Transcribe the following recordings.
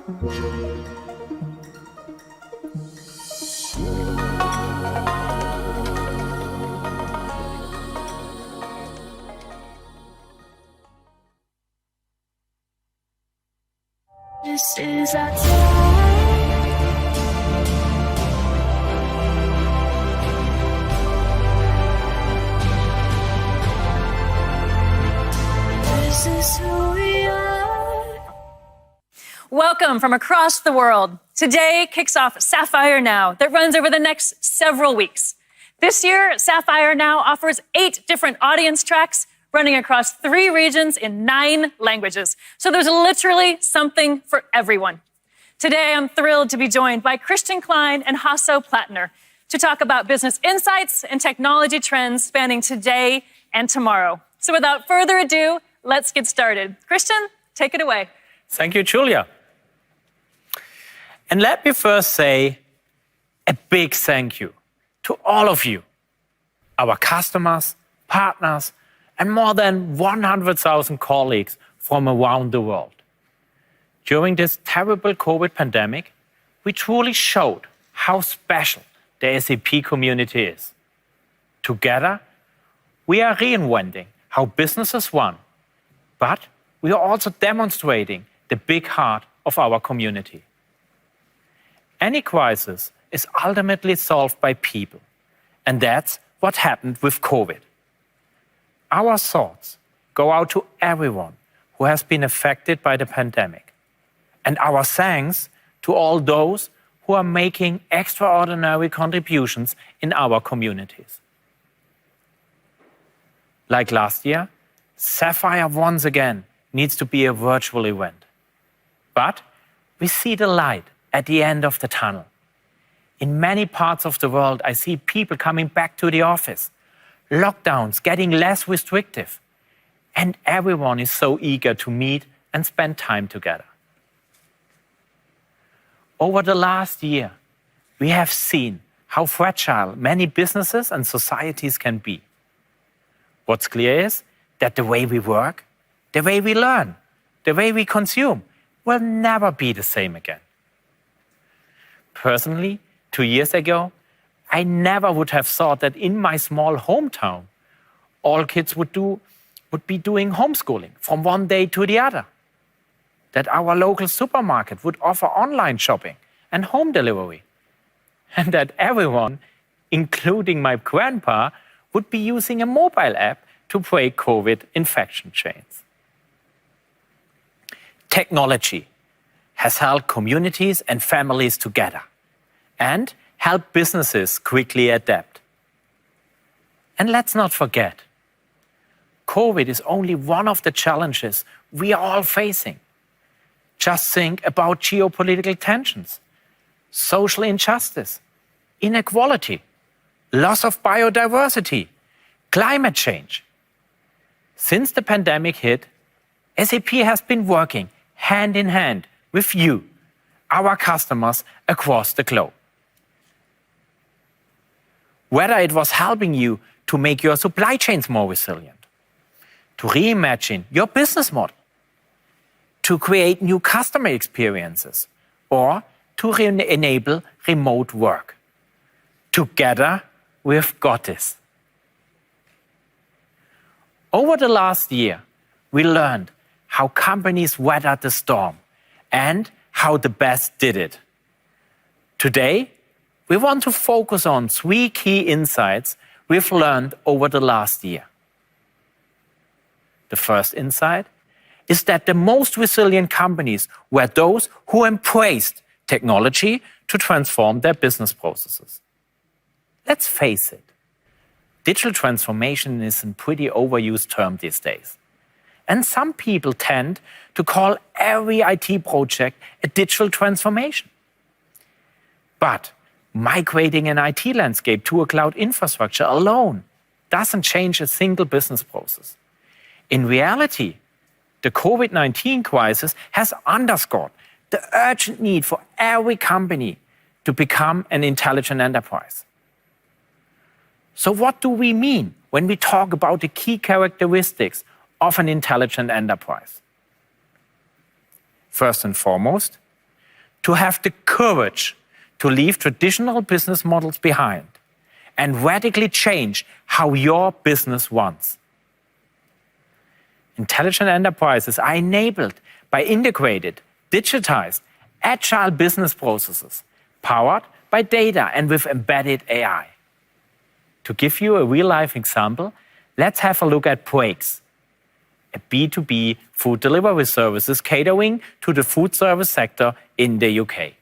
This is our time. This is who we are. Welcome from across the world. Today kicks off Sapphire Now that runs over the next several weeks. This year, Sapphire Now offers 8 different audience tracks running across 3 regions in 9 languages. So there's literally something for everyone. Today, I'm thrilled to be joined by Christiana Kleina and Hasso Plattner to talk about business insights and technology trends spanning today and tomorrow. So without further ado, let's get started. Christian, take it away. Thank you, Julia. And let me first say a big thank you to all of you, our customers, partners, and more than 100,000 colleagues from around the world. During this terrible COVID pandemic, we truly showed how special the SAP community is. Together, we are reinventing how businesses run, but we are also demonstrating the big heart of our community. Any crisis is ultimately solved by people, and that's what happened with COVID. Our thoughts go out to everyone who has been affected by the pandemic, and our thanks to all those who are making extraordinary contributions in our communities. Like last year, Sapphire once again needs to be a virtual event. But we see the light at the end of the tunnel. In many parts of the world, I see people coming back to the office, lockdowns getting less restrictive, and everyone is so eager to meet and spend time together. Over the last year, we have seen how fragile many businesses and societies can be. What's clear is that the way we work, the way we learn, the way we consume will never be the same again. Personally, 2 years ago, I never would have thought that in my small hometown, all kids would be doing homeschooling from one day to the other. That our local supermarket would offer online shopping and home delivery. And that everyone, including my grandpa, would be using a mobile app to break COVID infection chains. Technology has held communities and families together and helped businesses quickly adapt. And let's not forget, COVID is only one of the challenges we are all facing. Just think about geopolitical tensions, social injustice, inequality, loss of biodiversity, climate change. Since the pandemic hit, SAP has been working hand in hand with you, our customers across the globe. Whether it was helping you to make your supply chains more resilient, to reimagine your business model, to create new customer experiences, or to enable remote work. Together, we've got this. Over the last year, we learned how companies weathered the storm and how the best did it. Today, we want to focus on 3 key insights we've learned over the last year. The first insight is that the most resilient companies were those who embraced technology to transform their business processes. Let's face it, digital transformation is a pretty overused term these days. And some people tend to call every IT project a digital transformation. But migrating an IT landscape to a cloud infrastructure alone doesn't change a single business process. In reality, the COVID-19 crisis has underscored the urgent need for every company to become an intelligent enterprise. So what do we mean when we talk about the key characteristics of an intelligent enterprise? First and foremost, to have the courage to leave traditional business models behind and radically change how your business runs. Intelligent enterprises are enabled by integrated, digitized, agile business processes, powered by data and with embedded AI. To give you a real-life example, let's have a look at Breaks, a B2B food delivery services catering to the food service sector in the UK.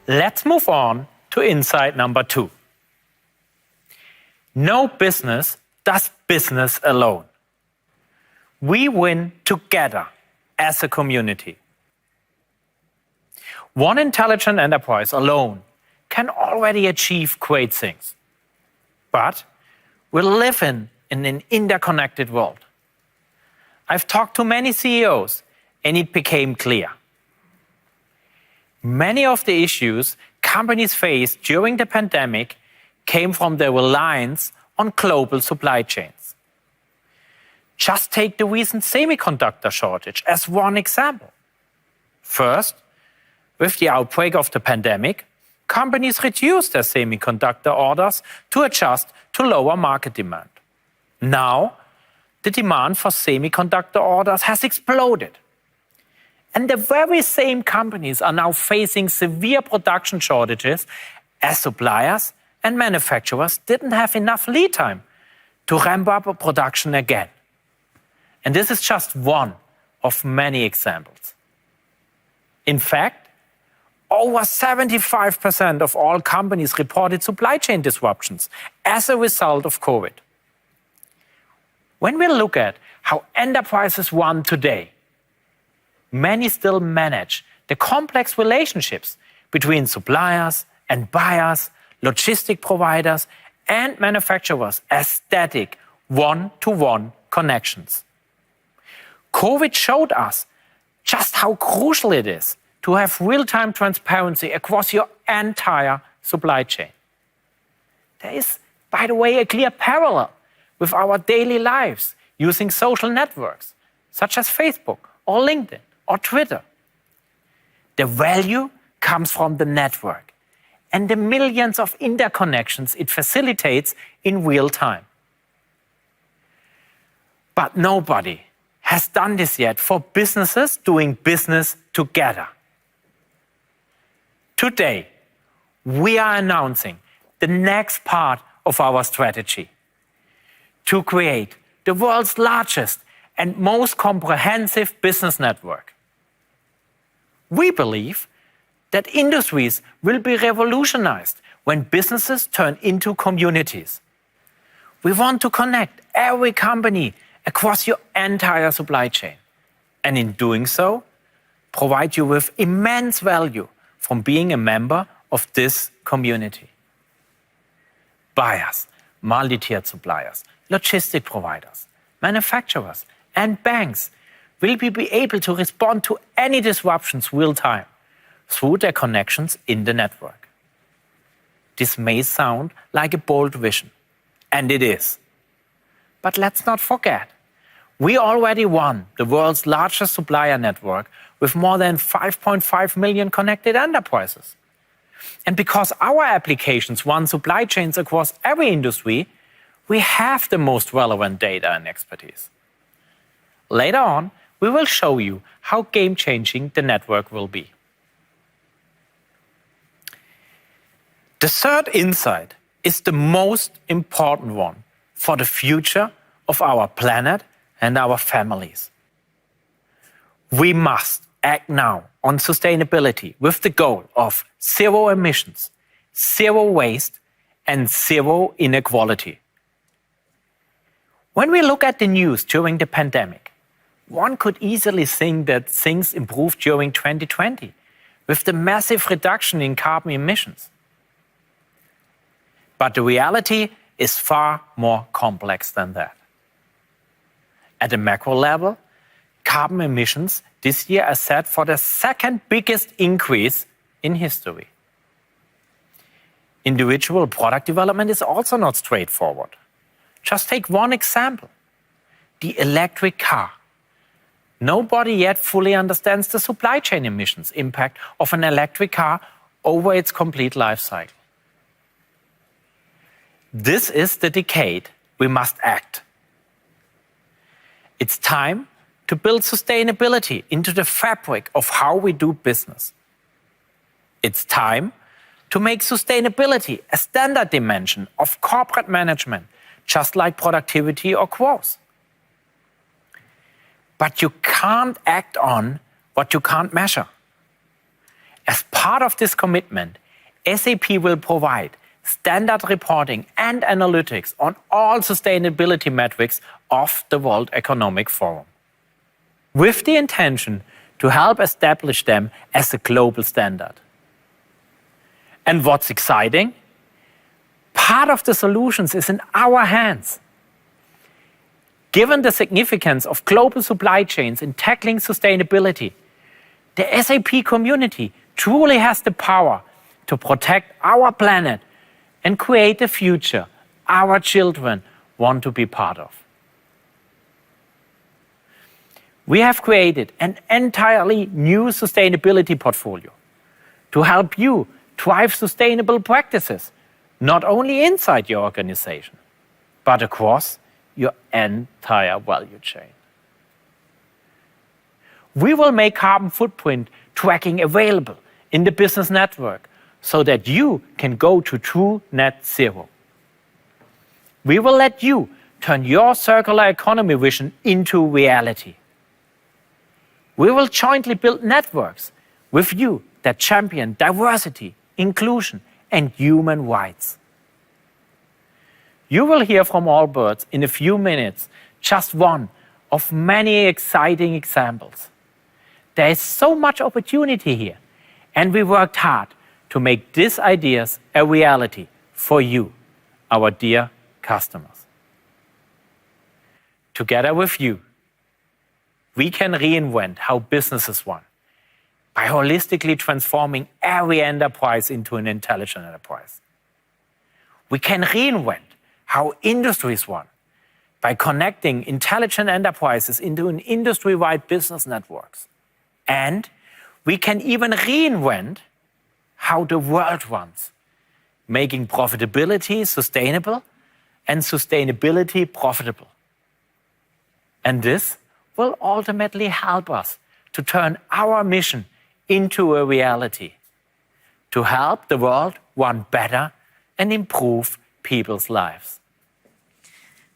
Let's move on to insight number 2. No business does business alone. We win together as a community. One intelligent enterprise alone can already achieve great things. But we live in an interconnected world. I've talked to many CEOs and it became clear. Many of the issues companies faced during the pandemic came from their reliance on global supply chains. Just take the recent semiconductor shortage as one example. First, with the outbreak of the pandemic, companies reduced their semiconductor orders to adjust to lower market demand. Now, the demand for semiconductor orders has exploded. And the very same companies are now facing severe production shortages as suppliers and manufacturers didn't have enough lead time to ramp up production again. And this is just one of many examples. In fact, over 75% of all companies reported supply chain disruptions as a result of COVID. When we look at how enterprises run today, many still manage the complex relationships between suppliers and buyers, logistic providers, and manufacturers as static one-to-one connections. COVID showed us just how crucial it is to have real-time transparency across your entire supply chain. There is, by the way, a clear parallel with our daily lives using social networks such as Facebook or LinkedIn or Twitter. The value comes from the network and the millions of interconnections it facilitates in real time. But nobody has done this yet for businesses doing business together. Today, we are announcing the next part of our strategy to create the world's largest and most comprehensive business network. We believe that industries will be revolutionized when businesses turn into communities. We want to connect every company across your entire supply chain, and in doing so, provide you with immense value from being a member of this community. Buyers, multi-tiered suppliers, logistic providers, manufacturers, and banks will be able to respond to any disruptions real time through their connections in the network. This may sound like a bold vision, and it is. But let's not forget, we already run the world's largest supplier network with more than 5.5 million connected enterprises. And because our applications run supply chains across every industry, we have the most relevant data and expertise. Later on, we will show you how game-changing the network will be. The third insight is the most important one for the future of our planet and our families. We must act now on sustainability with the goal of zero emissions, zero waste, and zero inequality. When we look at the news during the pandemic, one could easily think that things improved during 2020 with the massive reduction in carbon emissions. But the reality is far more complex than that. At a macro level, carbon emissions this year are set for the second biggest increase in history. Individual product development is also not straightforward. Just take one example, the electric car. Nobody yet fully understands the supply chain emissions impact of an electric car over its complete life cycle. This is the decade we must act. It's time to build sustainability into the fabric of how we do business. It's time to make sustainability a standard dimension of corporate management, just like productivity or growth. But you can't act on what you can't measure. As part of this commitment, SAP will provide standard reporting and analytics on all sustainability metrics of the World Economic Forum, with the intention to help establish them as a global standard. And what's exciting? Part of the solutions is in our hands. Given the significance of global supply chains in tackling sustainability, the SAP community truly has the power to protect our planet and create a future our children want to be part of. We have created an entirely new sustainability portfolio to help you drive sustainable practices, not only inside your organization, but across your entire value chain. We will make carbon footprint tracking available in the business network so that you can go to true net zero. We will let you turn your circular economy vision into reality. We will jointly build networks with you that champion diversity, inclusion, and human rights. You will hear from Allbirds in a few minutes, just one of many exciting examples. There is so much opportunity here, and we worked hard to make these ideas a reality for you, our dear customers. Together with you, we can reinvent how businesses run by holistically transforming every enterprise into an intelligent enterprise. We can reinvent how industries run by connecting intelligent enterprises into an industry-wide business networks. And we can even reinvent how the world runs, making profitability sustainable and sustainability profitable. And this will ultimately help us to turn our mission into a reality, to help the world run better and improve people's lives.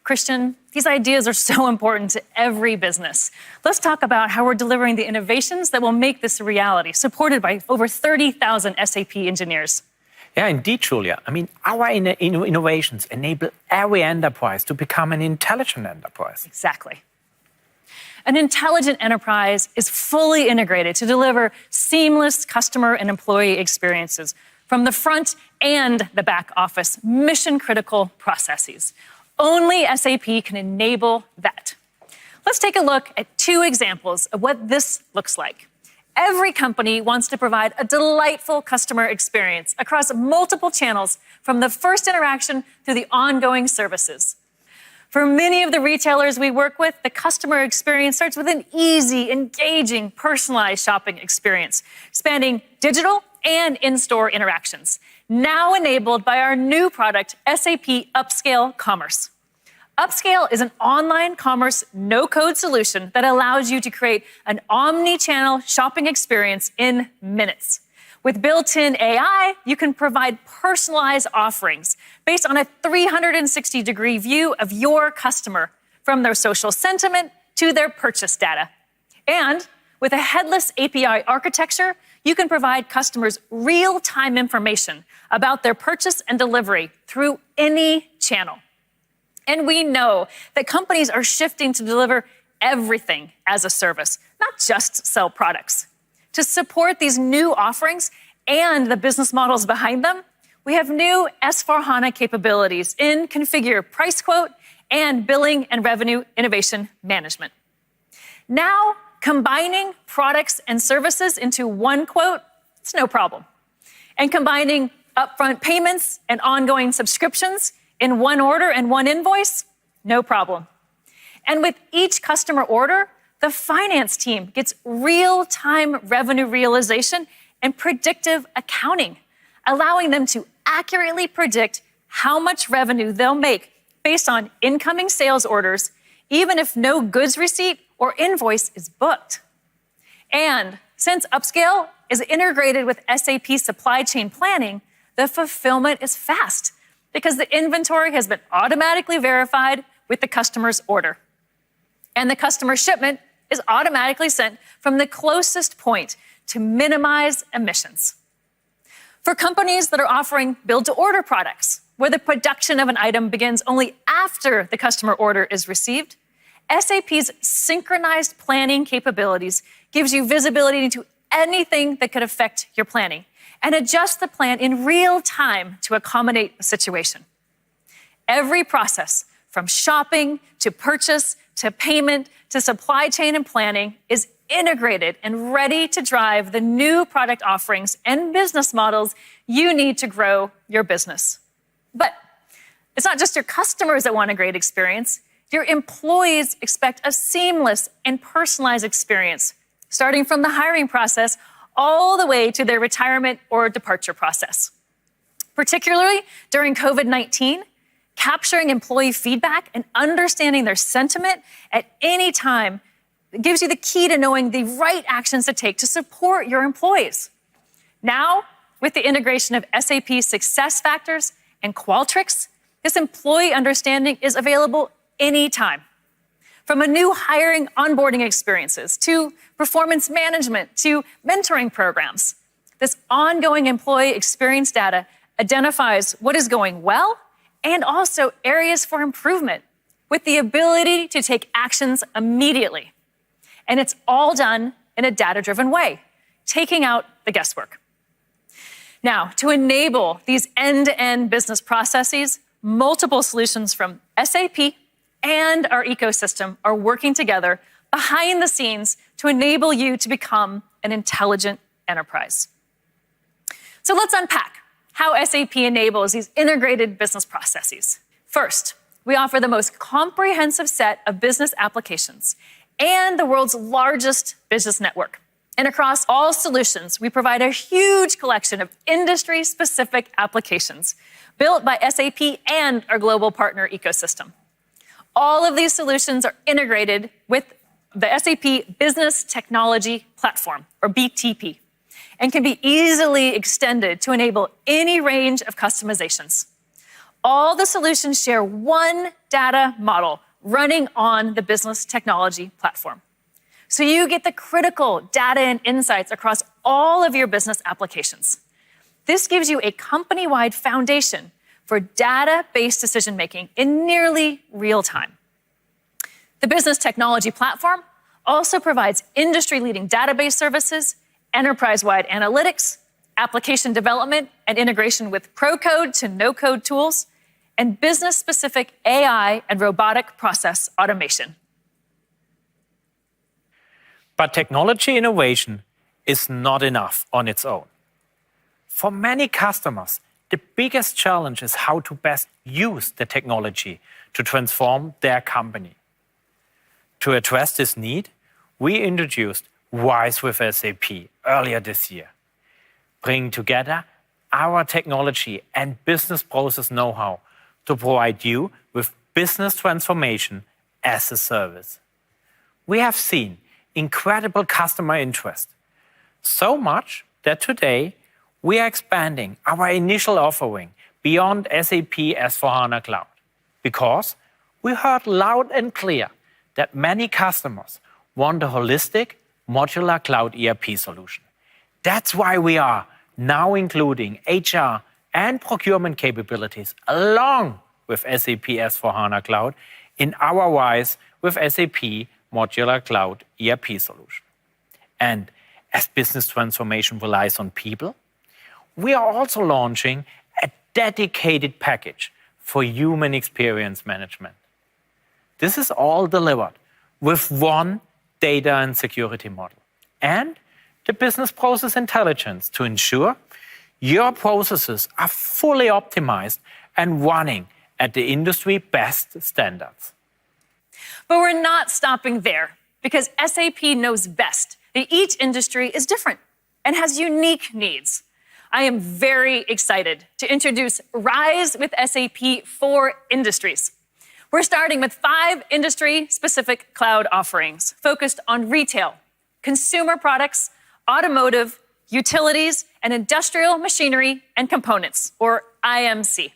Christian, these ideas are so important to every business. Let's talk about how we're delivering the innovations that will make this a reality, supported by over 30,000 SAP engineers. Yeah, indeed, Julia. I mean, our innovations enable every enterprise to become an intelligent enterprise. Exactly. An intelligent enterprise is fully integrated to deliver seamless customer and employee experiences from the front and the back office, mission-critical processes. Only SAP can enable that. Let's take a look at two examples of what this looks like. Every company wants to provide a delightful customer experience across multiple channels, from the first interaction through the ongoing services. For many of the retailers we work with, the customer experience starts with an easy, engaging, personalized shopping experience, spanning digital and in-store interactions, now enabled by our new product, SAP Upscale Commerce. Upscale is an online commerce no-code solution that allows you to create an omni-channel shopping experience in minutes. With built-in AI, you can provide personalized offerings based on a 360-degree view of your customer, from their social sentiment to their purchase data. And with a headless API architecture, you can provide customers real-time information about their purchase and delivery through any channel. And we know that companies are shifting to deliver everything as a service, not just sell products. To support these new offerings and the business models behind them, we have new S/4HANA capabilities in Configure Price Quote and Billing and Revenue Innovation Management. Now, combining products and services into one quote, it's no problem. And combining upfront payments and ongoing subscriptions in one order and one invoice, no problem. And with each customer order, the finance team gets real-time revenue realization and predictive accounting, allowing them to accurately predict how much revenue they'll make based on incoming sales orders, even if no goods receipt or invoice is booked. And since Upscale is integrated with SAP supply chain planning, the fulfillment is fast because the inventory has been automatically verified with the customer's order. And the customer shipment is automatically sent from the closest point to minimize emissions. For companies that are offering build-to-order products, where the production of an item begins only after the customer order is received, SAP's synchronized planning capabilities gives you visibility into anything that could affect your planning and adjust the plan in real time to accommodate the situation. Every process, from shopping to purchase to payment to supply chain and planning, is integrated and ready to drive the new product offerings and business models you need to grow your business. But it's not just your customers that want a great experience. Your employees expect a seamless and personalized experience, starting from the hiring process all the way to their retirement or departure process. Particularly during COVID-19, capturing employee feedback and understanding their sentiment at any time gives you the key to knowing the right actions to take to support your employees. Now, with the integration of SAP SuccessFactors and Qualtrics, this employee understanding is available anytime. From a new hiring onboarding experiences to performance management to mentoring programs, this ongoing employee experience data identifies what is going well and also areas for improvement with the ability to take actions immediately. And it's all done in a data-driven way, taking out the guesswork. Now, to enable these end-to-end business processes, multiple solutions from SAP and our ecosystem are working together behind the scenes to enable you to become an intelligent enterprise. So let's unpack how SAP enables these integrated business processes. First, we offer the most comprehensive set of business applications and the world's largest business network. And across all solutions, we provide a huge collection of industry-specific applications built by SAP and our global partner ecosystem. All of these solutions are integrated with the SAP Business Technology Platform, or BTP, and can be easily extended to enable any range of customizations. All the solutions share one data model running on the Business Technology Platform. So you get the critical data and insights across all of your business applications. This gives you a company-wide foundation for data-based decision-making in nearly real time. The Business Technology Platform also provides industry-leading database services, enterprise-wide analytics, application development and integration with pro-code to no-code tools, and business-specific AI and robotic process automation. But technology innovation is not enough on its own. For many customers, the biggest challenge is how to best use the technology to transform their company. To address this need, we introduced Wise with SAP earlier this year, bringing together our technology and business process know-how to provide you with business transformation as a service. We have seen incredible customer interest, so much that today we are expanding our initial offering beyond SAP S/4HANA Cloud, because we heard loud and clear that many customers want a holistic, modular cloud ERP solution That's why we are now including HR and procurement capabilities along with SAP S/4HANA Cloud in our RISE with SAP Modular Cloud ERP solution. And as business transformation relies on people, we are also launching a dedicated package for human experience management. This is all delivered with one data and security model and the business process intelligence to ensure your processes are fully optimized and running at the industry best standards. But we're not stopping there, because SAP knows best that each industry is different and has unique needs. I am very excited to introduce RISE with SAP for Industries. We're starting with 5 industry-specific cloud offerings focused on retail, consumer products, automotive, utilities, and industrial machinery and components, or IMC.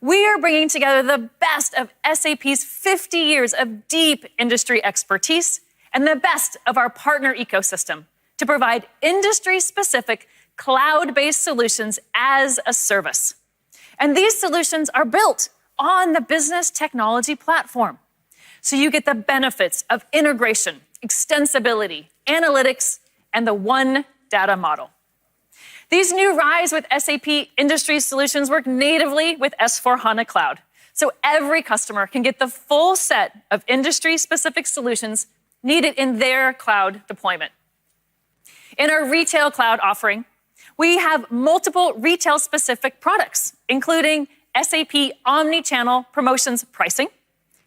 We are bringing together the best of SAP's 50 years of deep industry expertise and the best of our partner ecosystem to provide industry-specific cloud-based solutions as a service. And these solutions are built on the business technology platform. So you get the benefits of integration, extensibility, analytics, and the one data model. These new RISE with SAP industry solutions work natively with S/4HANA Cloud, so every customer can get the full set of industry-specific solutions needed in their cloud deployment. In our retail cloud offering, we have multiple retail-specific products, including SAP Omnichannel Promotions Pricing,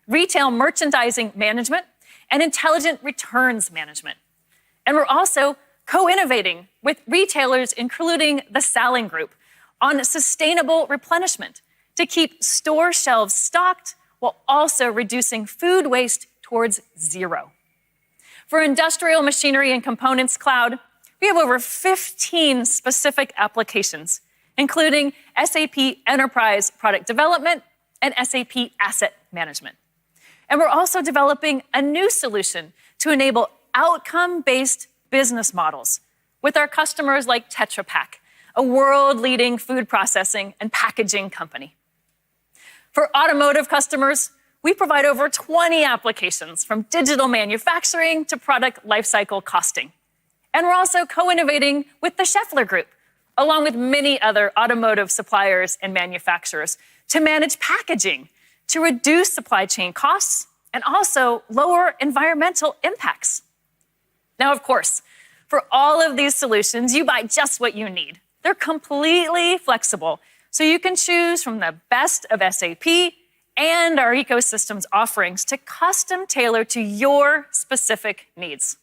Retail Merchandising Management, and Intelligent Returns Management. And we're also co-innovating with retailers, including the Salling Group, on sustainable replenishment to keep store shelves stocked while also reducing food waste towards zero. For industrial machinery and components cloud, we have over 15 specific applications, including SAP Enterprise Product Development and SAP Asset Management. And we're also developing a new solution to enable outcome-based business models with our customers like Tetra Pak, a world-leading food processing and packaging company. For automotive customers, we provide over 20 applications from digital manufacturing to product lifecycle costing. And we're also co-innovating with the Schaeffler Group, along with many other automotive suppliers and manufacturers, to manage packaging, to reduce supply chain costs, and also lower environmental impacts. Now, of course, for all of these solutions, you buy just what you need. They're completely flexible, so you can choose from the best of SAP and our ecosystem's offerings to custom tailor to your specific needs.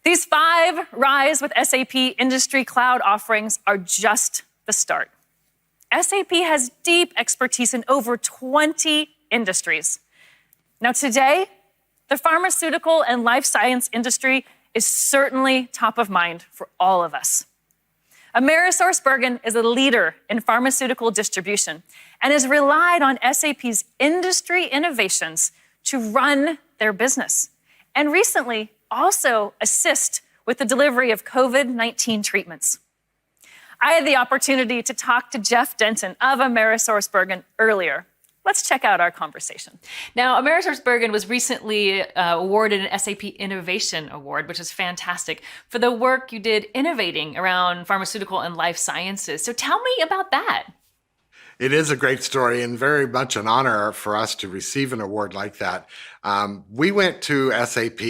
These 5 RISE with SAP industry cloud offerings are just the start. SAP has deep expertise in over 20 industries. Now today, the pharmaceutical and life science industry is certainly top of mind for all of us. AmerisourceBergen is a leader in pharmaceutical distribution and has relied on SAP's industry innovations to run their business, and recently also assist with the delivery of COVID-19 treatments. I had the opportunity to talk to Jeff Denton of AmerisourceBergen earlier. Let's check out our conversation. Now, AmerisourceBergen was recently awarded an SAP Innovation Award, which is fantastic, for the work you did innovating around pharmaceutical and life sciences. So tell me about that. It is a great story and very much an honor for us to receive an award like that. We went to SAP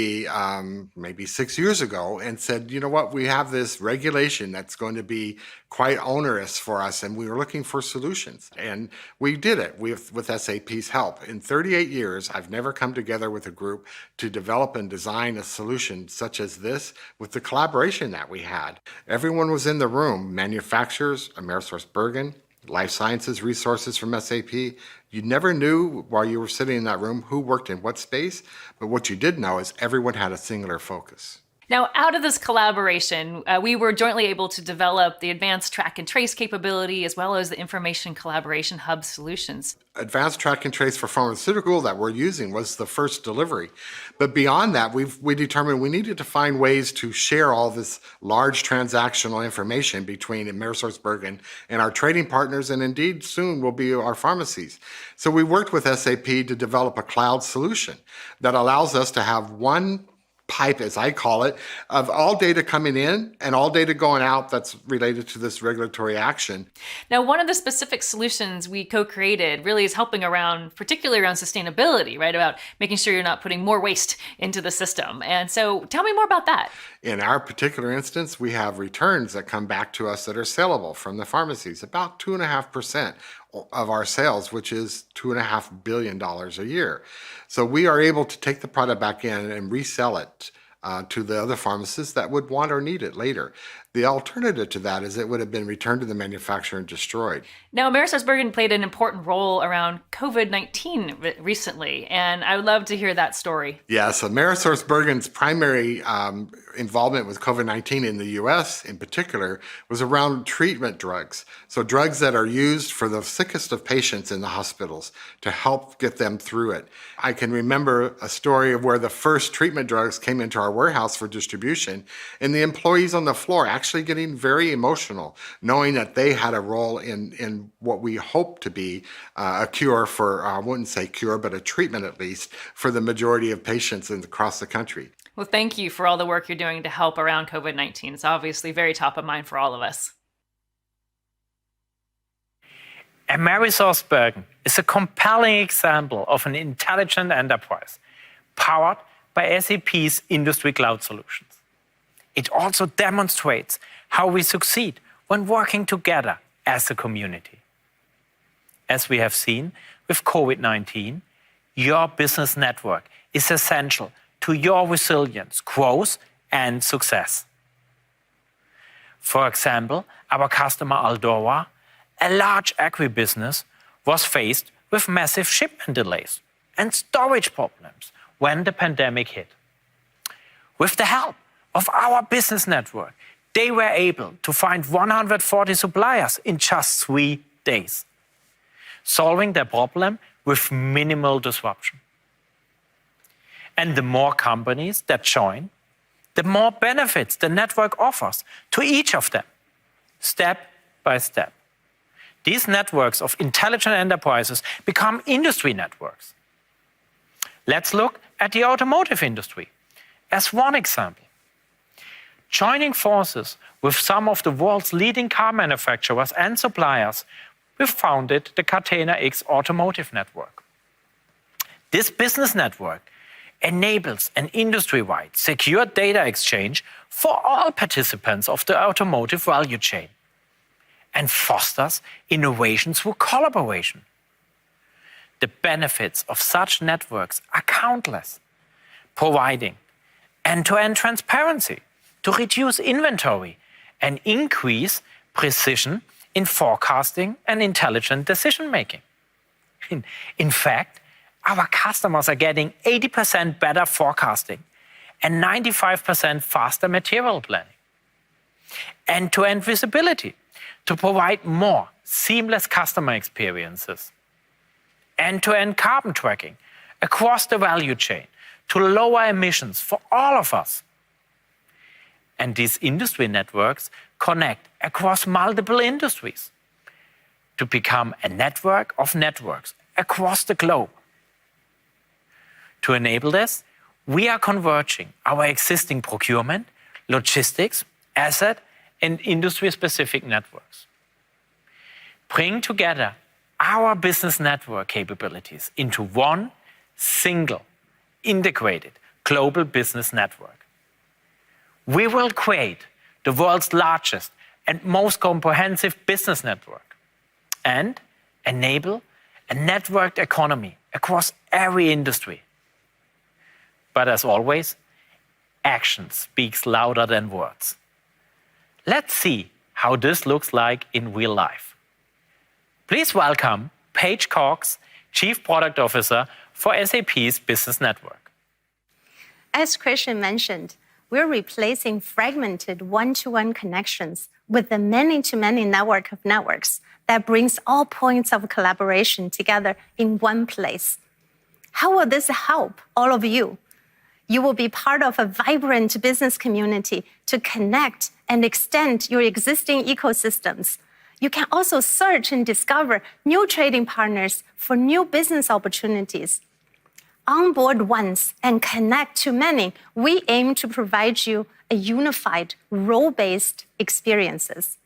maybe 6 years ago and said, you know what, we have this regulation that's going to be quite onerous for us, and we were looking for solutions. And we did it with SAP's help. In 38 years, I've never come together with a group to develop and design a solution such as this with the collaboration that we had. Everyone was in the room, manufacturers, AmerisourceBergen, life sciences resources from SAP. You never knew while you were sitting in that room who worked in what space, but what you did know is everyone had a singular focus. Now, out of this collaboration, we were jointly able to develop the advanced track and trace capability as well as the information collaboration hub solutions. Advanced track and trace for pharmaceutical that we're using was the first delivery. But beyond that, we determined we needed to find ways to share all this large transactional information between AmerisourceBergen and our trading partners, and indeed soon will be our pharmacies. So we worked with SAP to develop a cloud solution that allows us to have one pipe, as I call it, of all data coming in and all data going out that's related to this regulatory action. Now, one of the specific solutions we co-created really is helping around, particularly around sustainability, right? About making sure you're not putting more waste into the system. And so tell me more about that. In our particular instance, we have returns that come back to us that are sellable from the pharmacies, about 2.5% of our sales, which is $2.5 billion a year. So we are able to take the product back in and resell it to the other pharmacists that would want or need it later. The alternative to that is it would have been returned to the manufacturer and destroyed. Now, AmerisourceBergen played an important role around COVID-19 recently, and I would love to hear that story. Yes, AmerisourceBergen's primary involvement with COVID-19 in the U.S. in particular was around treatment drugs. So drugs that are used for the sickest of patients in the hospitals to help get them through it. I can remember a story of where the first treatment drugs came into our warehouse for distribution, and the employees on the floor actually getting very emotional, knowing that they had a role in what we hope to be a cure for, I wouldn't say cure, but a treatment at least, for the majority of patients across the country. Well, thank you for all the work you're doing to help around COVID-19. It's obviously very top of mind for all of us. AmerisourceBergen is a compelling example of an intelligent enterprise powered by SAP's industry cloud solutions. It also demonstrates how we succeed when working together as a community. As we have seen with COVID-19, your business network is essential to your resilience, growth, and success. For example, our customer Aldora, a large agribusiness, was faced with massive shipment delays and storage problems when the pandemic hit. With the help of our business network, they were able to find 140 suppliers in just 3 days, solving their problem with minimal disruption. And the more companies that join, the more benefits the network offers to each of them, step by step. These networks of intelligent enterprises become industry networks. Let's look at the automotive industry as one example. Joining forces with some of the world's leading car manufacturers and suppliers, we founded the Catena-X Automotive Network. This business network enables an industry-wide secure data exchange for all participants of the automotive value chain and fosters innovation through collaboration. The benefits of such networks are countless, providing end-to-end transparency to reduce inventory and increase precision in forecasting and intelligent decision-making. In fact, our customers are getting 80% better forecasting and 95% faster material planning. End-to-end visibility to provide more seamless customer experiences. End-to-end carbon tracking across the value chain to lower emissions for all of us. And these industry networks connect across multiple industries to become a network of networks across the globe. To enable this, we are converging our existing procurement, logistics, asset, and industry-specific networks. Bring together our business network capabilities into one single, integrated global business network. We will create the world's largest and most comprehensive business network and enable a networked economy across every industry. But as always, action speaks louder than words. Let's see how this looks like in real life. Please welcome Paige Cox, Chief Product Officer for SAP's Business Network. As Christian mentioned, we're replacing fragmented one-to-one connections with the many-to-many network of networks that brings all points of collaboration together in one place. How will this help all of you? You will be part of a vibrant business community to connect and extend your existing ecosystems. You can also search and discover new trading partners for new business opportunities. Onboard once and connect to many, we aim to provide you a unified, role-based experiences.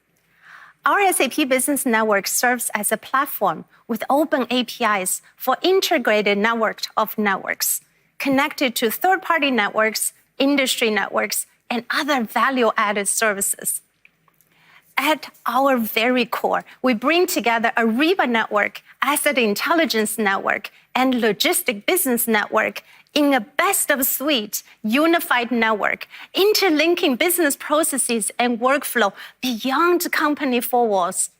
Our SAP Business Network serves as a platform with open APIs for integrated network of networks, connected to third-party networks, industry networks, and other value-added services. At our very core, we bring together a Ariba network, asset intelligence network, and logistic business network in a best-of-suite unified network, interlinking business processes and workflow beyond company four walls.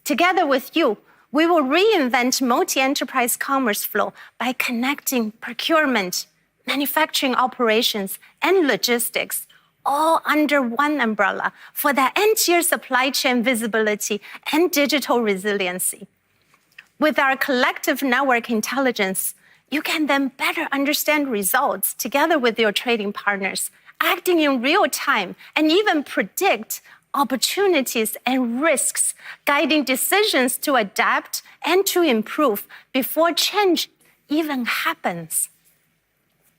Together with you, we will reinvent multi-enterprise commerce flow by connecting procurement, manufacturing operations, and logistics, all under one umbrella for their entire supply chain visibility and digital resiliency. With our collective network intelligence, you can then better understand results together with your trading partners, acting in real time, and even predict opportunities and risks, guiding decisions to adapt and to improve before change even happens.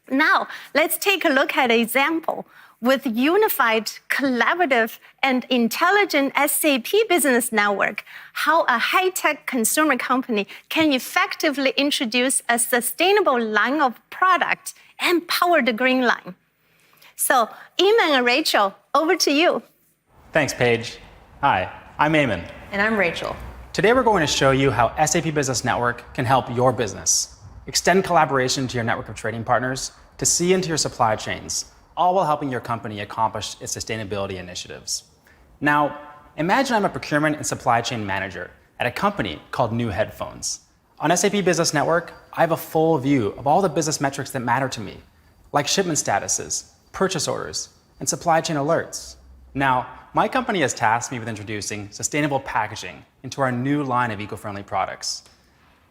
Now, let's take a look at an example. With unified, collaborative, and intelligent SAP Business Network, how a high-tech consumer company can effectively introduce a sustainable line of product and power the green line. So, Eamon and Rachel, over to you. Thanks, Paige. Hi, I'm Eamon. And I'm Rachel. Today we're going to show you how SAP Business Network can help your business. Extend collaboration to your network of trading partners to see into your supply chains, all while helping your company accomplish its sustainability initiatives. Now, imagine I'm a procurement and supply chain manager at a company called New Headphones. On SAP Business Network, I have a full view of all the business metrics that matter to me, like shipment statuses, purchase orders, and supply chain alerts. Now, my company has tasked me with introducing sustainable packaging into our new line of eco-friendly products,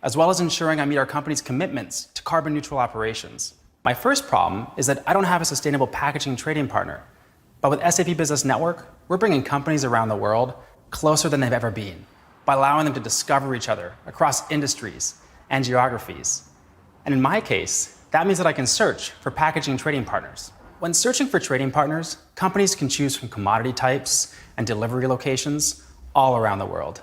as well as ensuring I meet our company's commitments to carbon neutral operations. My first problem is that I don't have a sustainable packaging trading partner. But with SAP Business Network, we're bringing companies around the world closer than they've ever been by allowing them to discover each other across industries and geographies. And in my case, that means that I can search for packaging trading partners. When searching for trading partners, companies can choose from commodity types and delivery locations all around the world.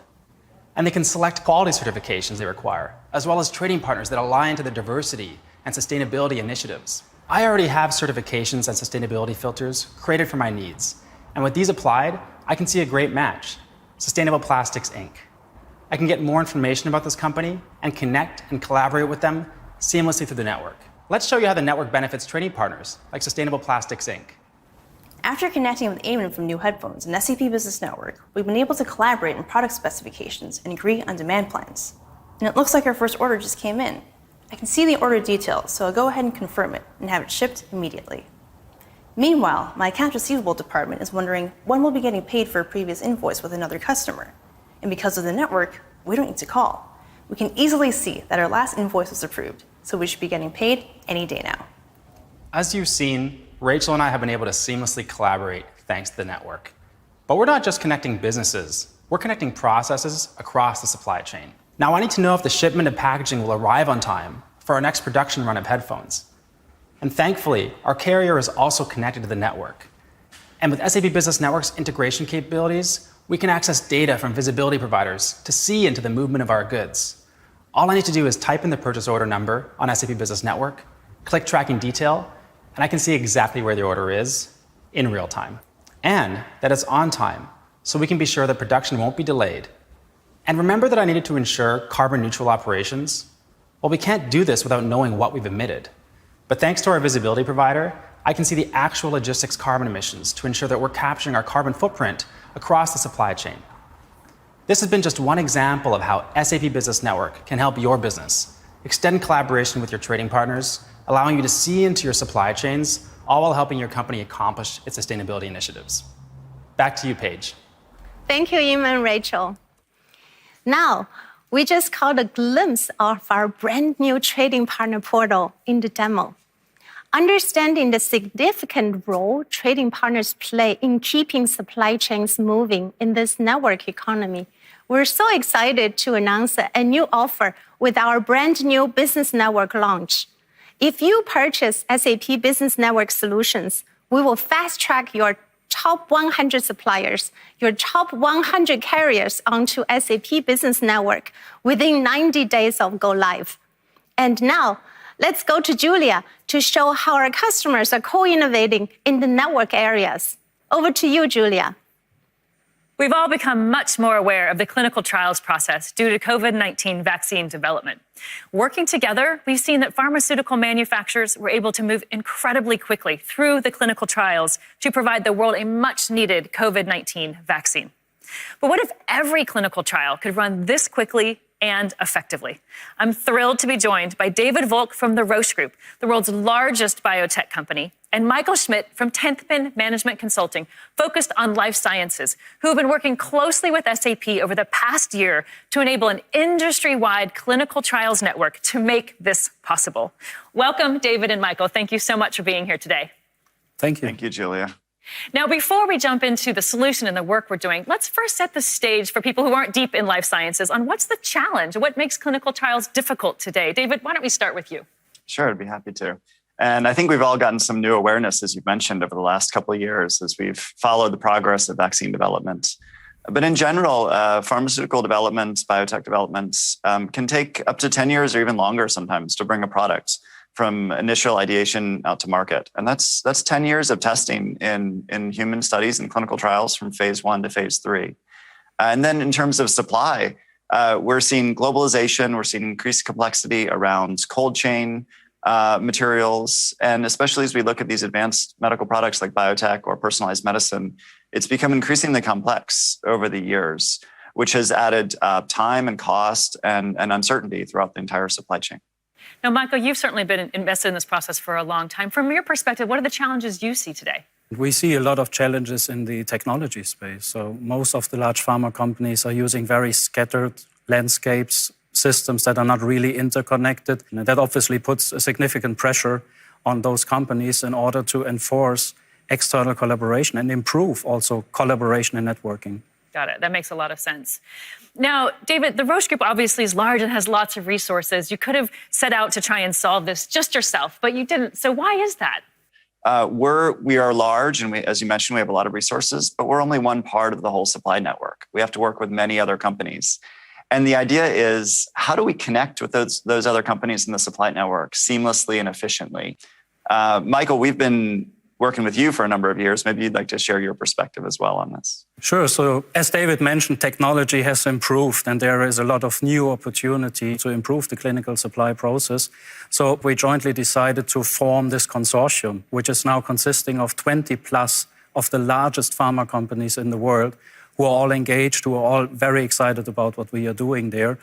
And they can select quality certifications they require, as well as trading partners that align to the diversity and sustainability initiatives. I already have certifications and sustainability filters created for my needs. And with these applied, I can see a great match, Sustainable Plastics, Inc. I can get more information about this company and connect and collaborate with them seamlessly through the network. Let's show you how the network benefits trading partners like Sustainable Plastics, Inc. After connecting with Eamon from New Headphones and SAP Business Network, we've been able to collaborate on product specifications and agree on demand plans. And it looks like our first order just came in. I can see the order details, so I'll go ahead and confirm it and have it shipped immediately. Meanwhile, my accounts receivable department is wondering when we'll be getting paid for a previous invoice with another customer. And because of the network, we don't need to call. We can easily see that our last invoice was approved, so we should be getting paid any day now. As you've seen, Rachel and I have been able to seamlessly collaborate thanks to the network. But we're not just connecting businesses, we're connecting processes across the supply chain. Now I need to know if the shipment of packaging will arrive on time for our next production run of headphones. And thankfully, our carrier is also connected to the network. And with SAP Business Network's integration capabilities, we can access data from visibility providers to see into the movement of our goods. All I need to do is type in the purchase order number on SAP Business Network, click tracking detail, and I can see exactly where the order is in real time. And that it's on time, so we can be sure that production won't be delayed. And remember that I needed to ensure carbon neutral operations? Well, we can't do this without knowing what we've emitted. But thanks to our visibility provider, I can see the actual logistics carbon emissions to ensure that we're capturing our carbon footprint across the supply chain. This has been just one example of how SAP Business Network can help your business extend collaboration with your trading partners allowing you to see into your supply chains, all while helping your company accomplish its sustainability initiatives. Back to you, Paige. Thank you, Eamon and Rachel. Now, we just caught a glimpse of our brand new trading partner portal in the demo. Understanding the significant role trading partners play in keeping supply chains moving in this network economy, we're so excited to announce a new offer with our brand new Business Network launch. If you purchase SAP Business Network solutions, we will fast-track your top 100 suppliers, your top 100 carriers onto SAP Business Network within 90 days of go live. And now, let's go to Julia to show how our customers are co-innovating in the network areas. Over to you, Julia. We've all become much more aware of the clinical trials process due to COVID-19 vaccine development. Working together, we've seen that pharmaceutical manufacturers were able to move incredibly quickly through the clinical trials to provide the world a much-needed COVID-19 vaccine. But what if every clinical trial could run this quickly and effectively? I'm thrilled to be joined by David Volk from the Roche Group, the world's largest biotech company, and Michael Schmidt from 10th Pin Management Consulting, focused on life sciences, who have been working closely with SAP over the past year to enable an industry-wide clinical trials network to make this possible. Welcome, David and Michael. Thank you so much for being here today. Thank you. Thank you, Julia. Now, before we jump into the solution and the work we're doing, let's first set the stage for people who aren't deep in life sciences on what's the challenge, what makes clinical trials difficult today. David, why don't we start with you? Sure, I'd be happy to. And I think we've all gotten some new awareness, as you've mentioned, over the last couple of years as we've followed the progress of vaccine development. But in general, pharmaceutical developments, biotech developments can take up to 10 years or even longer sometimes to bring a product from initial ideation out to market. And that's 10 years of testing in human studies and clinical trials from phase 1 to phase 3. And then in terms of supply, we're seeing globalization, we're seeing increased complexity around cold chain materials. And especially as we look at these advanced medical products like biotech or personalized medicine, it's become increasingly complex over the years, which has added time and cost and uncertainty throughout the entire supply chain. Now, Michael, you've certainly been invested in this process for a long time. From your perspective, what are the challenges you see today? We see a lot of challenges in the technology space. So most of the large pharma companies are using very scattered landscapes, systems that are not really interconnected. And that obviously puts a significant pressure on those companies in order to enforce external collaboration and improve also collaboration and networking. Got it. That makes a lot of sense. Now, David, the Roche Group obviously is large and has lots of resources. You could have set out to try and solve this just yourself, but you didn't. So why is that? We are large, and as you mentioned, we have a lot of resources, but we're only one part of the whole supply network. We have to work with many other companies. And the idea is, how do we connect with those other companies in the supply network seamlessly and efficiently? Michael, we've been working with you for a number of years. Maybe you'd like to share your perspective as well on this. Sure. So as David mentioned, technology has improved and there is a lot of new opportunity to improve the clinical supply process. So we jointly decided to form this consortium, which is now consisting of 20 plus of the largest pharma companies in the world, who are all engaged, who are all very excited about what we are doing there.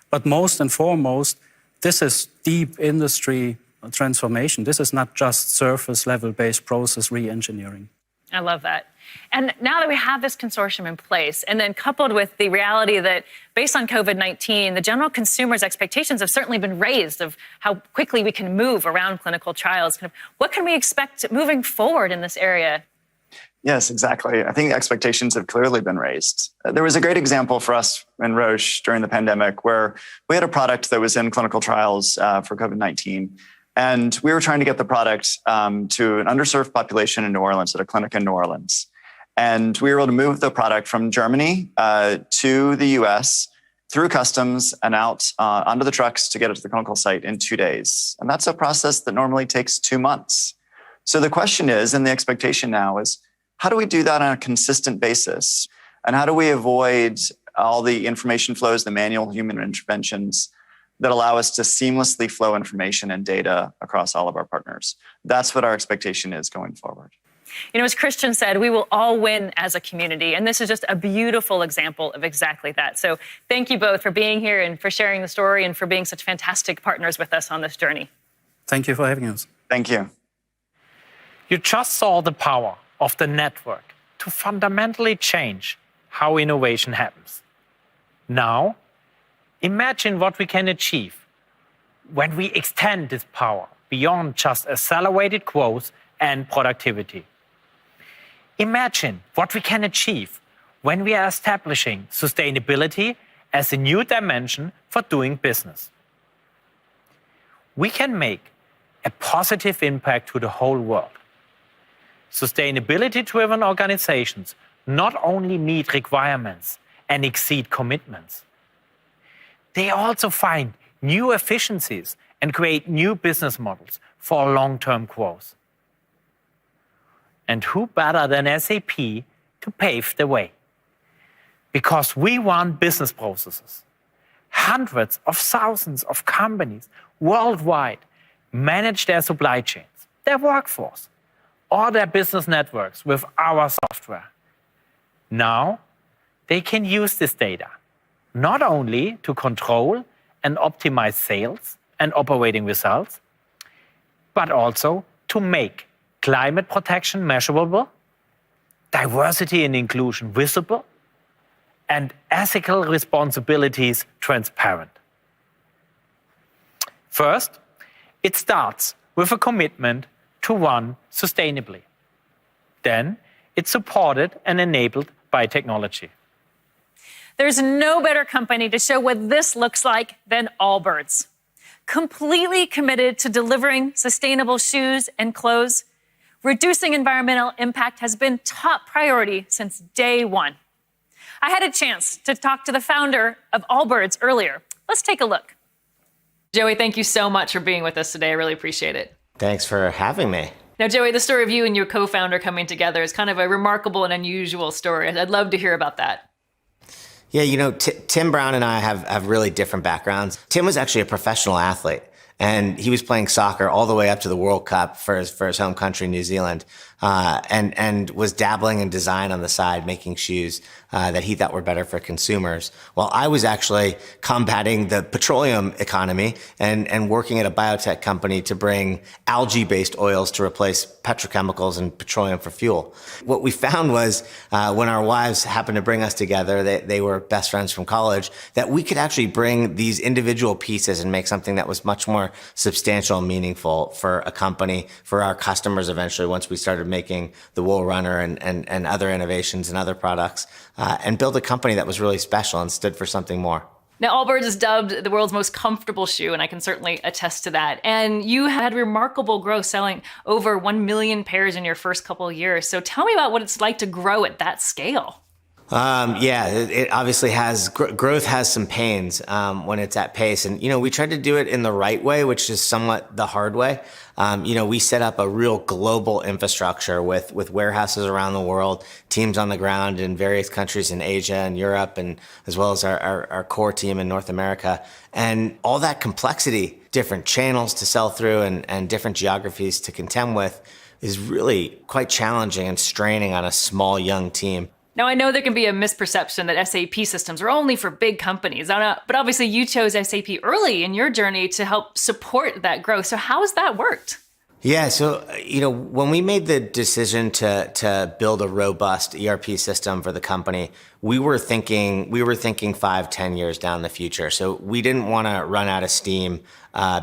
But most and foremost, this is deep industry transformation. This is not just surface level based process re-engineering. I love that. And now that we have this consortium in place, and then coupled with the reality that based on COVID-19, the general consumer's expectations have certainly been raised of how quickly we can move around clinical trials. What can we expect moving forward in this area? Yes, exactly. I think the expectations have clearly been raised. There was a great example for us in Roche during the pandemic where we had a product that was in clinical trials for COVID-19. And we were trying to get the product to an underserved population in New Orleans, at a clinic in New Orleans. And we were able to move the product from Germany to the US through customs and out onto the trucks to get it to the clinical site in 2 days. And that's a process that normally takes 2 months. So the question is, and the expectation now is, how do we do that on a consistent basis? And how do we avoid all the information flows, the manual human interventions that allow us to seamlessly flow information and data across all of our partners? That's what our expectation is going forward. You know, as Christian said, we will all win as a community. And this is just a beautiful example of exactly that. So thank you both for being here and for sharing the story and for being such fantastic partners with us on this journey. Thank you for having us. Thank you. You just saw the power of the network to fundamentally change how innovation happens. Now, imagine what we can achieve when we extend this power beyond just accelerated growth and productivity. Imagine what we can achieve when we are establishing sustainability as a new dimension for doing business. We can make a positive impact to the whole world. Sustainability-driven organizations not only meet requirements and exceed commitments, they also find new efficiencies and create new business models for long-term growth. And who better than SAP to pave the way? Because we run business processes. Hundreds of thousands of companies worldwide manage their supply chains, their workforce, or their business networks with our software. Now, they can use this data not only to control and optimize sales and operating results, but also to make climate protection measurable, diversity and inclusion visible, and ethical responsibilities transparent. First, it starts with a commitment to run sustainably. Then, it's supported and enabled by technology. There's no better company to show what this looks like than Allbirds. Completely committed to delivering sustainable shoes and clothes, reducing environmental impact has been top priority since day one. I had a chance to talk to the founder of Allbirds earlier. Let's take a look. Joey, thank you so much for being with us today. I really appreciate it. Thanks for having me. Now, Joey, the story of you and your co-founder coming together is kind of a remarkable and unusual story. I'd love to hear about that. Yeah, you know, Tim Brown and I have really different backgrounds. Tim was actually a professional athlete, and he was playing soccer all the way up to the World Cup for his home country, New Zealand, and was dabbling in design on the side, making shoes that he thought were better for consumers. While I was actually combating the petroleum economy and working at a biotech company to bring algae-based oils to replace petrochemicals and petroleum for fuel. What we found was when our wives happened to bring us together, they were best friends from college, that we could actually bring these individual pieces and make something that was much more substantial and meaningful for a company, for our customers eventually, once we started making the Wool Runner and other innovations and other products, and build a company that was really special and stood for something more. Now, Allbirds is dubbed the world's most comfortable shoe, and I can certainly attest to that. And you had remarkable growth, selling over 1 million pairs in your first couple of years. So tell me about what it's like to grow at that scale. It obviously has, growth has some pains when it's at pace. And, you know, we tried to do it in the right way, which is somewhat the hard way. We set up a real global infrastructure with warehouses around the world, teams on the ground in various countries in Asia and Europe, and as well as our core team in North America. And all that complexity, different channels to sell through and different geographies to contend with, is really quite challenging and straining on a small, young team. Now, I know there can be a misperception that SAP systems are only for big companies, but obviously you chose SAP early in your journey to help support that growth. So how has that worked? Yeah, so, when we made the decision to build a robust ERP system for the company, we were thinking 5-10 years down the future. So we didn't want to run out of steam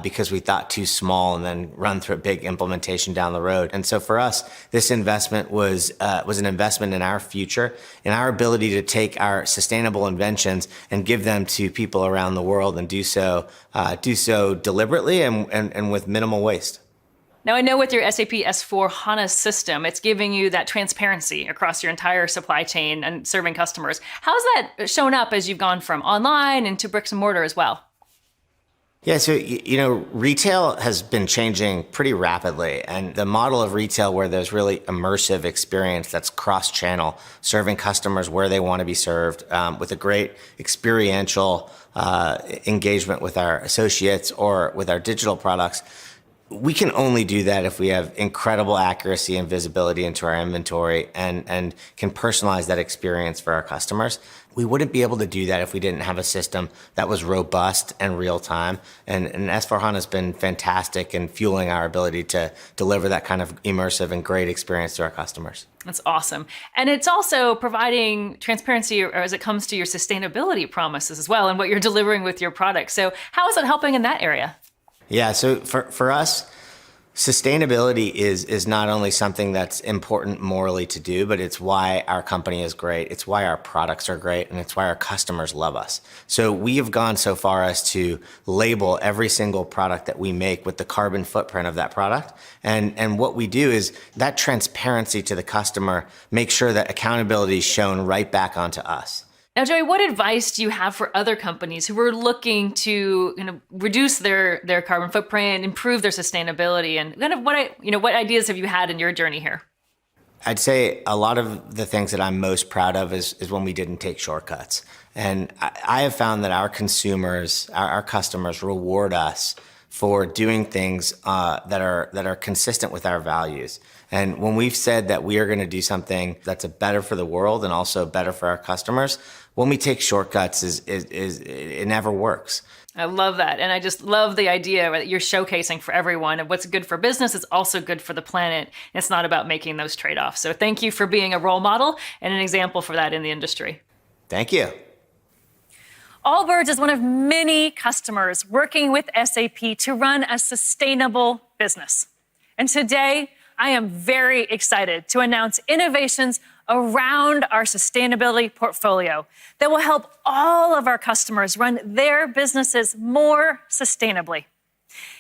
because we thought too small and then run through a big implementation down the road. And so for us, this investment was an investment in our future, in our ability to take our sustainable inventions and give them to people around the world and do so deliberately and with minimal waste. Now, I know with your SAP S/4HANA system, it's giving you that transparency across your entire supply chain and serving customers. How's that shown up as you've gone from online into bricks and mortar as well? Yeah, so, retail has been changing pretty rapidly. And the model of retail where there's really immersive experience that's cross-channel, serving customers where they want to be served, with a great experiential engagement with our associates or with our digital products, we can only do that if we have incredible accuracy and visibility into our inventory and can personalize that experience for our customers. We wouldn't be able to do that if we didn't have a system that was robust and real time. And S4HANA has been fantastic in fueling our ability to deliver that kind of immersive and great experience to our customers. That's awesome. And it's also providing transparency as it comes to your sustainability promises as well and what you're delivering with your product. So how is it helping in that area? Yeah, so for us, sustainability is not only something that's important morally to do, but it's why our company is great, it's why our products are great, and it's why our customers love us. So we have gone so far as to label every single product that we make with the carbon footprint of that product. And what we do is that transparency to the customer makes sure that accountability is shown right back onto us. Now, Joey, what advice do you have for other companies who are looking to reduce their carbon footprint, improve their sustainability, and kind of what ideas have you had in your journey here? I'd say a lot of the things that I'm most proud of is when we didn't take shortcuts. And I have found that our consumers, our customers reward us for doing things that are consistent with our values. And when we've said that we are going to do something that's better for the world and also better for our customers, when we take shortcuts, it never works. I love that. And I just love the idea that you're showcasing for everyone of what's good for business is also good for the planet. It's not about making those trade-offs. So thank you for being a role model and an example for that in the industry. Thank you. Allbirds is one of many customers working with SAP to run a sustainable business. And today, I am very excited to announce innovations around our sustainability portfolio that will help all of our customers run their businesses more sustainably.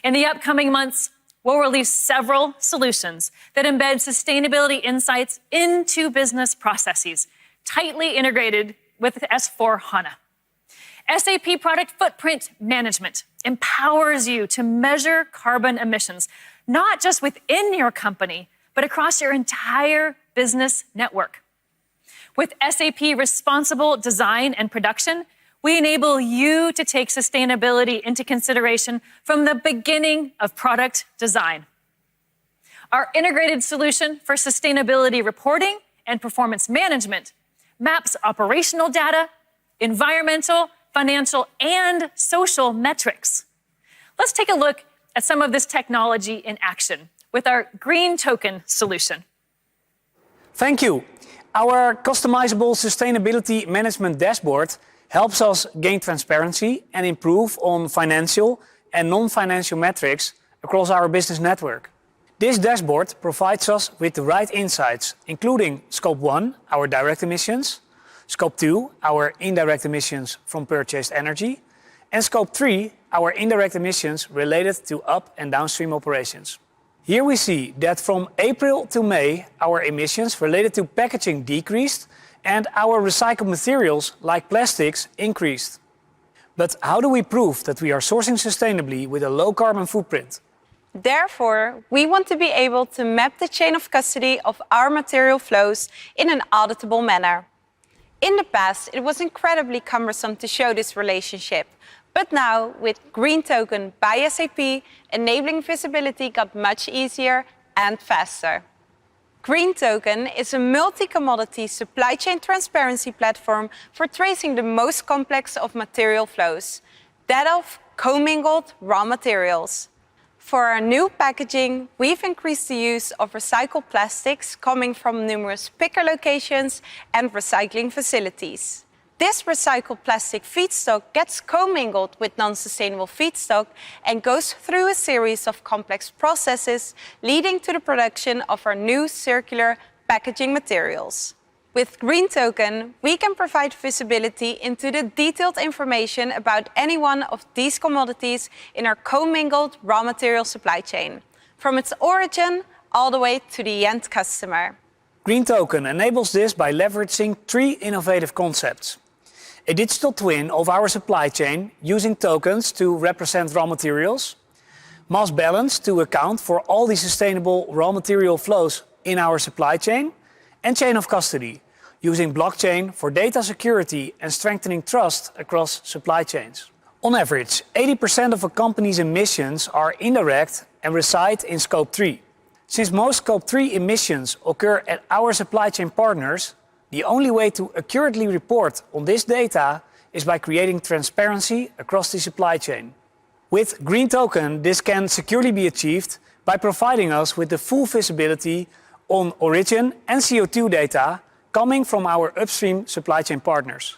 In the upcoming months, we'll release several solutions that embed sustainability insights into business processes, tightly integrated with S4HANA. SAP Product Footprint Management empowers you to measure carbon emissions, not just within your company, but across your entire business network. With SAP Responsible Design and Production, we enable you to take sustainability into consideration from the beginning of product design. Our integrated solution for sustainability reporting and performance management maps operational data, environmental, financial, and social metrics. Let's take a look at some of this technology in action with our Green Token solution. Thank you. Our customizable sustainability management dashboard helps us gain transparency and improve on financial and non-financial metrics across our business network. This dashboard provides us with the right insights, including Scope 1, our direct emissions, Scope 2, our indirect emissions from purchased energy, and Scope 3, our indirect emissions related to up- and downstream operations. Here we see that from April to May, our emissions related to packaging decreased and our recycled materials like plastics increased. But how do we prove that we are sourcing sustainably with a low carbon footprint? Therefore, we want to be able to map the chain of custody of our material flows in an auditable manner. In the past, it was incredibly cumbersome to show this relationship. But now, with Green Token by SAP, enabling visibility got much easier and faster. Green Token is a multi-commodity supply chain transparency platform for tracing the most complex of material flows, that of commingled raw materials. For our new packaging, we've increased the use of recycled plastics coming from numerous picker locations and recycling facilities. This recycled plastic feedstock gets commingled with non-sustainable feedstock and goes through a series of complex processes, leading to the production of our new circular packaging materials. With Green Token, we can provide visibility into the detailed information about any one of these commodities in our commingled raw material supply chain, from its origin all the way to the end customer. Green Token enables this by leveraging 3 innovative concepts. A digital twin of our supply chain using tokens to represent raw materials, mass balance to account for all the sustainable raw material flows in our supply chain, and chain of custody, using blockchain for data security and strengthening trust across supply chains. On average, 80% of a company's emissions are indirect and reside in Scope 3. Since most Scope 3 emissions occur at our supply chain partners, The only way to accurately report on this data is by creating transparency across the supply chain. With Green Token, this can securely be achieved by providing us with the full visibility on origin and CO2 data coming from our upstream supply chain partners.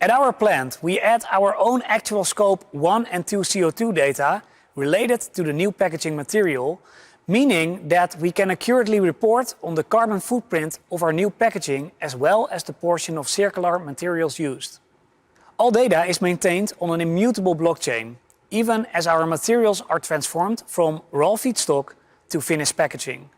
At our plant, we add our own actual Scope 1 and 2 CO2 data related to the new packaging material, meaning that we can accurately report on the carbon footprint of our new packaging as well as the portion of circular materials used. All data is maintained on an immutable blockchain, even as our materials are transformed from raw feedstock to finished packaging.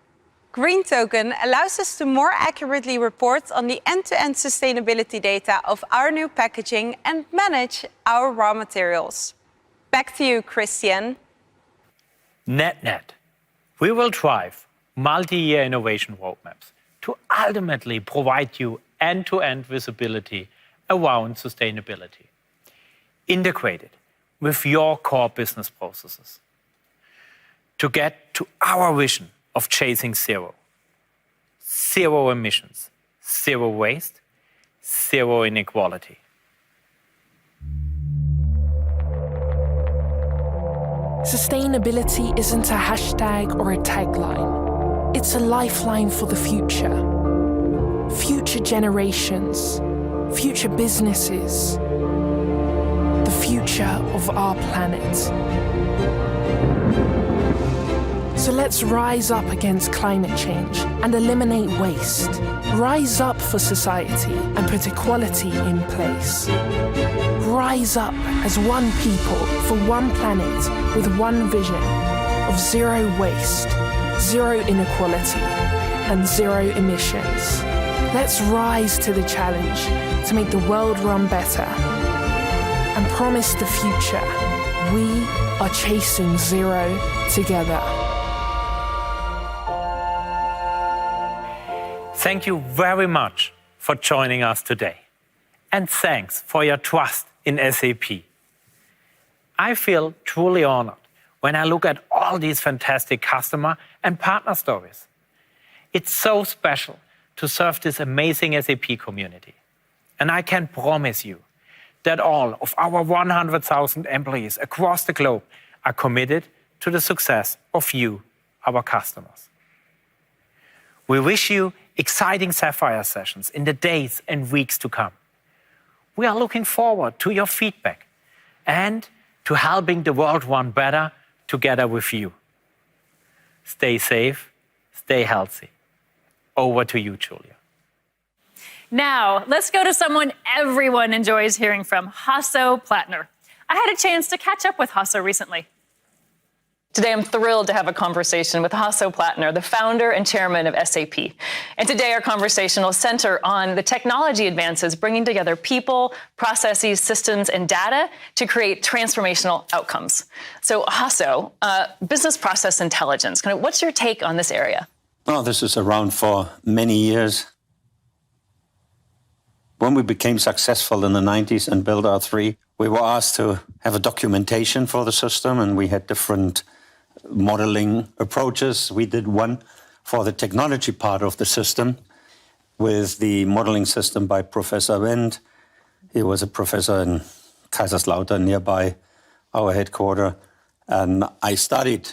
Green Token allows us to more accurately report on the end-to-end sustainability data of our new packaging and manage our raw materials. Back to you, Christian. Net, we will drive multi-year innovation roadmaps to ultimately provide you end-to-end visibility around sustainability, integrated with your core business processes, to get to our vision of chasing zero. Zero emissions, zero waste, zero inequality. Sustainability isn't a hashtag or a tagline. It's a lifeline for the future. Future generations, future businesses, the future of our planet. So let's rise up against climate change and eliminate waste. Rise up for society and put equality in place. Rise up as one people for one planet with one vision of zero waste, zero inequality, and zero emissions. Let's rise to the challenge to make the world run better and promise the future. We are chasing zero together. Thank you very much for joining us today. And thanks for your trust in SAP. I feel truly honored when I look at all these fantastic customer and partner stories. It's so special to serve this amazing SAP community. And I can promise you that all of our 100,000 employees across the globe are committed to the success of you, our customers. We wish you exciting Sapphire sessions in the days and weeks to come. We are looking forward to your feedback and to helping the world run better together with you. Stay safe, stay healthy. Over to you, Julia. Now, let's go to someone everyone enjoys hearing from, Hasso Plattner. I had a chance to catch up with Hasso recently. Today, I'm thrilled to have a conversation with Hasso Plattner, the founder and chairman of SAP. And today, our conversation will center on the technology advances bringing together people, processes, systems, and data to create transformational outcomes. So, Hasso, business process intelligence, what's your take on this area? Well, this is around for many years. When we became successful in the 90s and built R3, we were asked to have a documentation for the system, and we had different modeling approaches. We did one for the technology part of the system with the modeling system by Professor Wendt. He was a professor in Kaiserslautern, nearby our headquarters, and I studied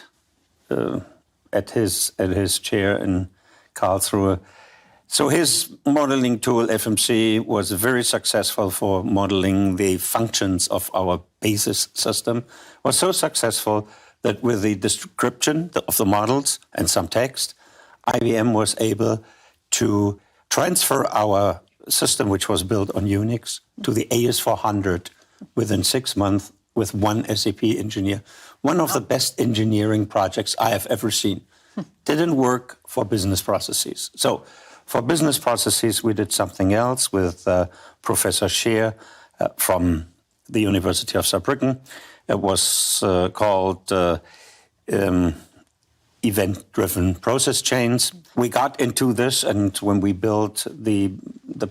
at his chair in Karlsruhe. So his modeling tool, FMC, was very successful for modeling the functions of our basis system. It was so successful that with the description of the models and some text, IBM was able to transfer our system, which was built on Unix, to the AS400 within 6 months with one SAP engineer. One of the best engineering projects I have ever seen. Didn't work for business processes. So for business processes, we did something else with Professor Scheer from the University of Saarbrücken. It was called event-driven process chains. We got into this, and when we built the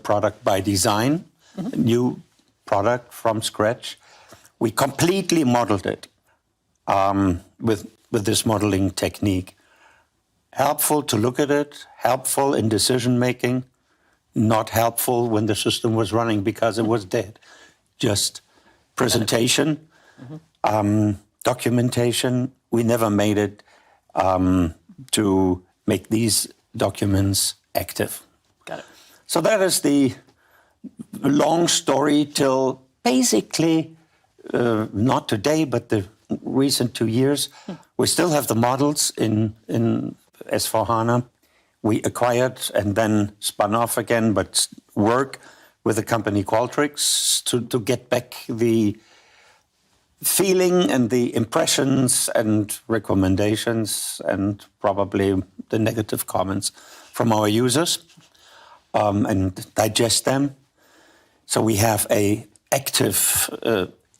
product by design, a new product from scratch, we completely modeled it with this modeling technique. Helpful to look at it, helpful in decision-making, not helpful when the system was running because it was dead. Just presentation, documentation. We never made it to make these documents active. Got it. So that is the long story till basically not today, but the recent 2 years. We still have the models in S/4HANA. We acquired and then spun off again, but work with the company Qualtrics to get back the feeling and the impressions and recommendations and probably the negative comments from our users and digest them. So we have a active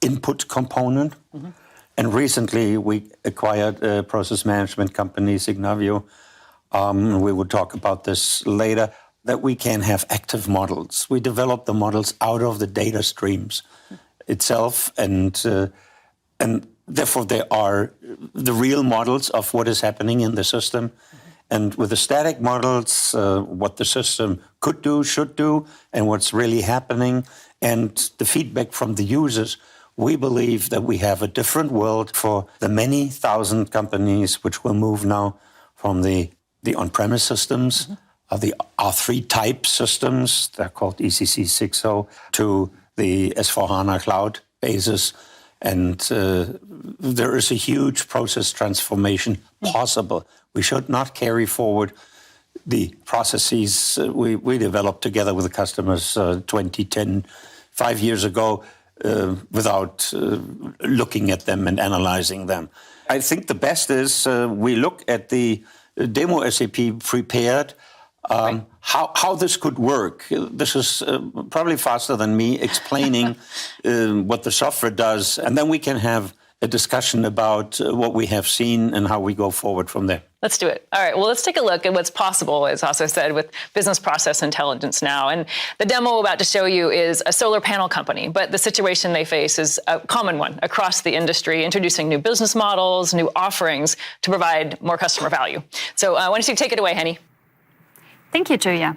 input component. And recently we acquired a process management company, Signavio. We will talk about this later, that we can have active models. We develop the models out of the data streams itself, and therefore they are the real models of what is happening in the system. And with the static models, what the system could do, should do, and what's really happening, and the feedback from the users, we believe that we have a different world for the many thousand companies which will move now from the on-premise systems, the R3 type systems, they're called ECC 6.0, to the S/4HANA cloud basis. And there is a huge process transformation possible. We should not carry forward the processes we developed together with the customers 2010, 5 years ago, without looking at them and analyzing them. I think the best is we look at the demo SAP prepared, how this could work. This is probably faster than me explaining what the software does, and then we can have a discussion about what we have seen and how we go forward from there. Let's do it. All right, well, let's take a look at what's possible, as Hasso said, with business process intelligence now. And the demo I'm about to show you is a solar panel company, but the situation they face is a common one across the industry, introducing new business models, new offerings to provide more customer value. So why don't you take it away, Henny? Thank you, Julia.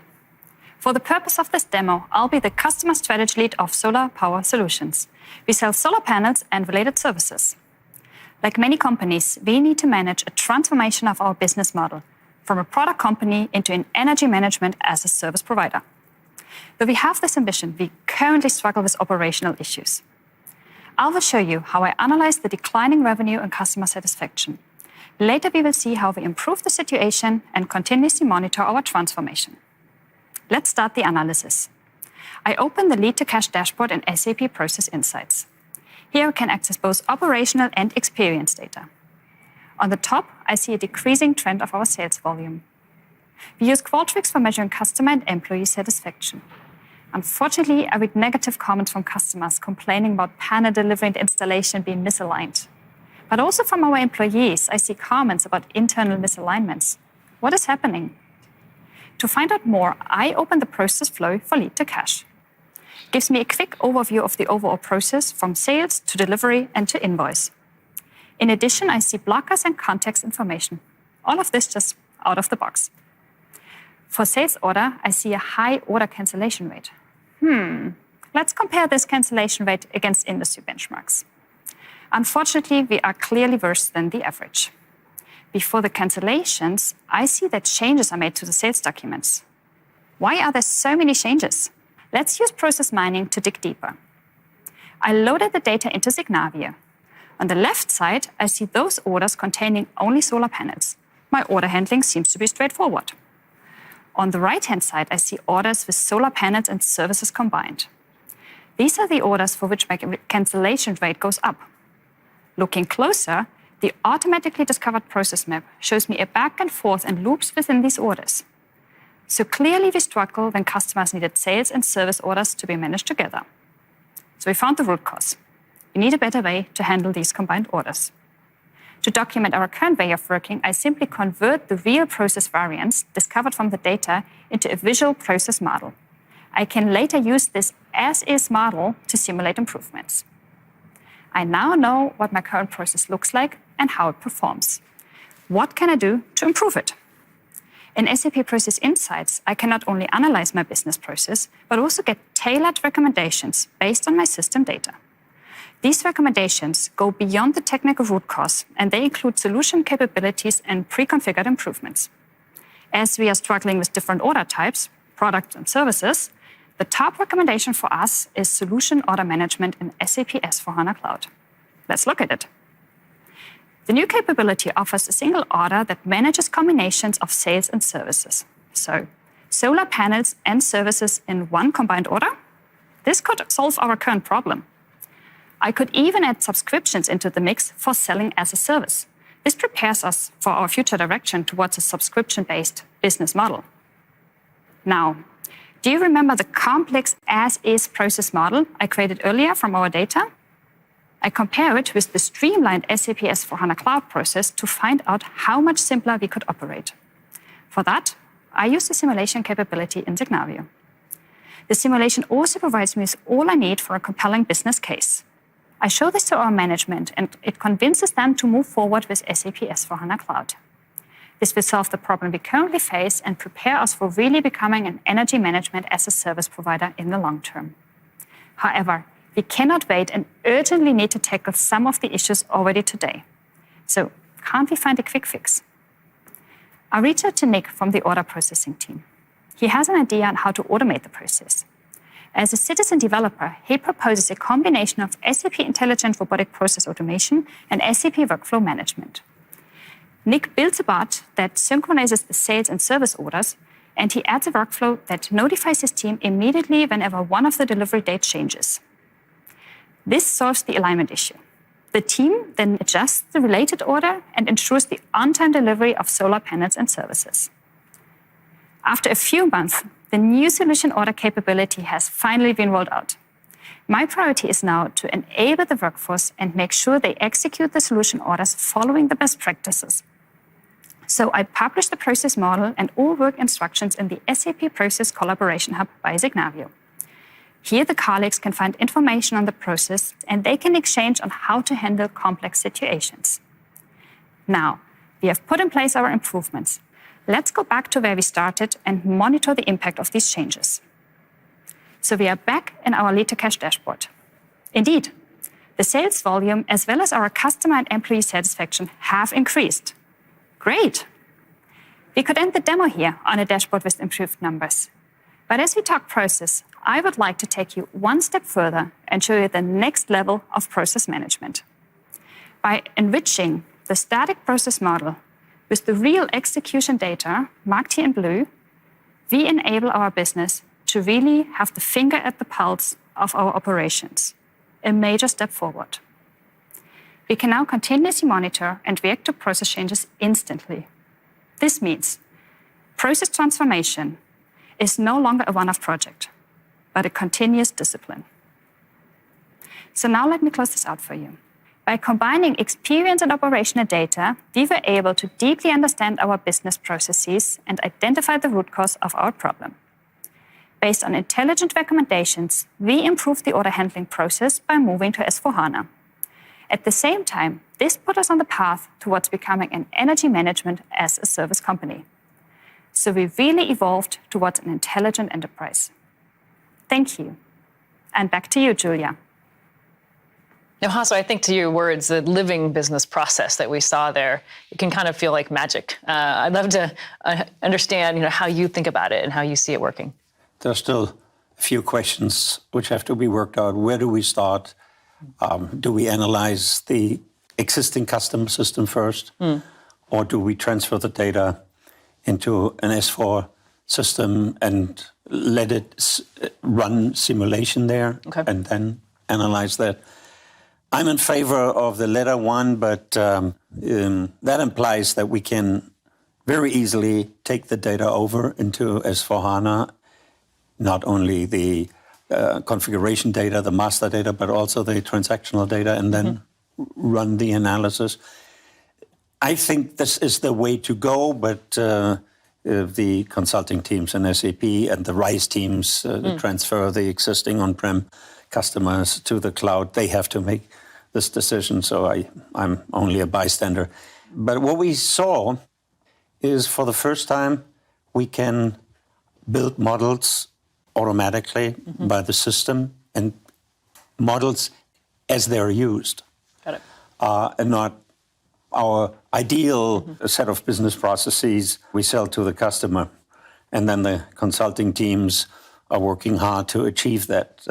For the purpose of this demo, I'll be the customer strategy lead of Solar Power Solutions. We sell solar panels and related services. Like many companies, we need to manage a transformation of our business model from a product company into an energy management as a service provider. Though we have this ambition, we currently struggle with operational issues. I will show you how I analyze the declining revenue and customer satisfaction. Later, we will see how we improve the situation and continuously monitor our transformation. Let's start the analysis. I open the Lead to Cash dashboard in SAP Process Insights. Here, I can access both operational and experience data. On the top, I see a decreasing trend of our sales volume. We use Qualtrics for measuring customer and employee satisfaction. Unfortunately, I read negative comments from customers complaining about panel delivery and installation being misaligned. But also from our employees, I see comments about internal misalignments. What is happening? To find out more, I open the process flow for Lead to Cash. It gives me a quick overview of the overall process from sales to delivery and to invoice. In addition, I see blockers and context information. All of this just out of the box. For sales order, I see a high order cancellation rate. Let's compare this cancellation rate against industry benchmarks. Unfortunately, we are clearly worse than the average. Before the cancellations, I see that changes are made to the sales documents. Why are there so many changes? Let's use process mining to dig deeper. I loaded the data into Signavio. On the left side, I see those orders containing only solar panels. My order handling seems to be straightforward. On the right-hand side, I see orders with solar panels and services combined. These are the orders for which my cancellation rate goes up. Looking closer, the automatically discovered process map shows me a back and forth and loops within these orders. So clearly we struggle when customers needed sales and service orders to be managed together. So we found the root cause. We need a better way to handle these combined orders. To document our current way of working, I simply convert the real process variants discovered from the data into a visual process model. I can later use this as-is model to simulate improvements. I now know what my current process looks like and how it performs. What can I do to improve it? In SAP Process Insights, I can not only analyze my business process, but also get tailored recommendations based on my system data. These recommendations go beyond the technical root cause, and they include solution capabilities and pre-configured improvements. As we are struggling with different order types, products and services, the top recommendation for us is solution order management in SAP S/4HANA Cloud. Let's look at it. The new capability offers a single order that manages combinations of sales and services. So, solar panels and services in one combined order? This could solve our current problem. I could even add subscriptions into the mix for selling as a service. This prepares us for our future direction towards a subscription-based business model. Now, do you remember the complex as-is process model I created earlier from our data? I compare it with the streamlined SAP S/4HANA Cloud process to find out how much simpler we could operate. For that, I use the simulation capability in Signavio. The simulation also provides me with all I need for a compelling business case. I show this to our management, and it convinces them to move forward with SAP S/4HANA Cloud. This will solve the problem we currently face and prepare us for really becoming an energy management as a service provider in the long term. However, we cannot wait and urgently need to tackle some of the issues already today. So, can't we find a quick fix? I reached out to Nick from the order processing team. He has an idea on how to automate the process. As a citizen developer, he proposes a combination of SAP Intelligent Robotic Process Automation and SAP Workflow Management. Nick builds a bot that synchronizes the sales and service orders, and he adds a workflow that notifies his team immediately whenever one of the delivery dates changes. This solves the alignment issue. The team then adjusts the related order and ensures the on-time delivery of solar panels and services. After a few months, the new solution order capability has finally been rolled out. My priority is now to enable the workforce and make sure they execute the solution orders following the best practices. So I published the process model and all work instructions in the SAP Process Collaboration Hub by Signavio. Here, the colleagues can find information on the process, and they can exchange on how to handle complex situations. Now, we have put in place our improvements. Let's go back to where we started and monitor the impact of these changes. So we are back in our lead-to-cash dashboard. Indeed, the sales volume as well as our customer and employee satisfaction have increased. Great! We could end the demo here on a dashboard with improved numbers. But as we talk process, I would like to take you one step further and show you the next level of process management. By enriching the static process model with the real execution data, marked here in blue, we enable our business to really have the finger at the pulse of our operations, a major step forward. We can now continuously monitor and react to process changes instantly. This means process transformation is no longer a one-off project, but a continuous discipline. So now let me close this out for you. By combining experience and operational data, we were able to deeply understand our business processes and identify the root cause of our problem. Based on intelligent recommendations, we improved the order handling process by moving to S/4HANA. At the same time, this put us on the path towards becoming an energy management as a service company. So we really evolved towards an intelligent enterprise. Thank you. And back to you, Julia. Now, Hasso, I think to your words, the living business process that we saw there, it can kind of feel like magic. I'd love to understand, how you think about it and how you see it working. There are still a few questions which have to be worked out. Where do we start? Do we analyze the existing customer system first? Or do we transfer the data into an S4 system and let it run simulation there and then analyze that? I'm in favor of the latter one, but that implies that we can very easily take the data over into S4HANA, not only the configuration data, the master data, but also the transactional data, and then run the analysis. I think this is the way to go, but the consulting teams in SAP and the RISE teams transfer the existing on-prem customers to the cloud. They have to make this decision, so I'm only a bystander. But what we saw is, for the first time, we can build models automatically by the system, and models as they're used. Got it. And not our ideal set of business processes we sell to the customer. And then the consulting teams are working hard to achieve that.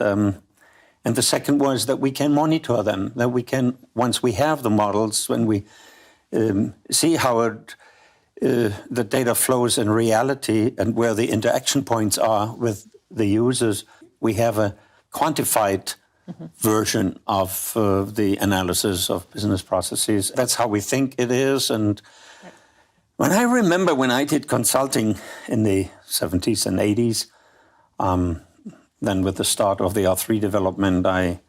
And the second was that we can monitor them, that we can, once we have the models, when we see how the data flows in reality and where the interaction points are with the users, we have a quantified version of the analysis of business processes. That's how we think it is. And when I remember when I did consulting in the 70s and 80s, then with the start of the R3 development, I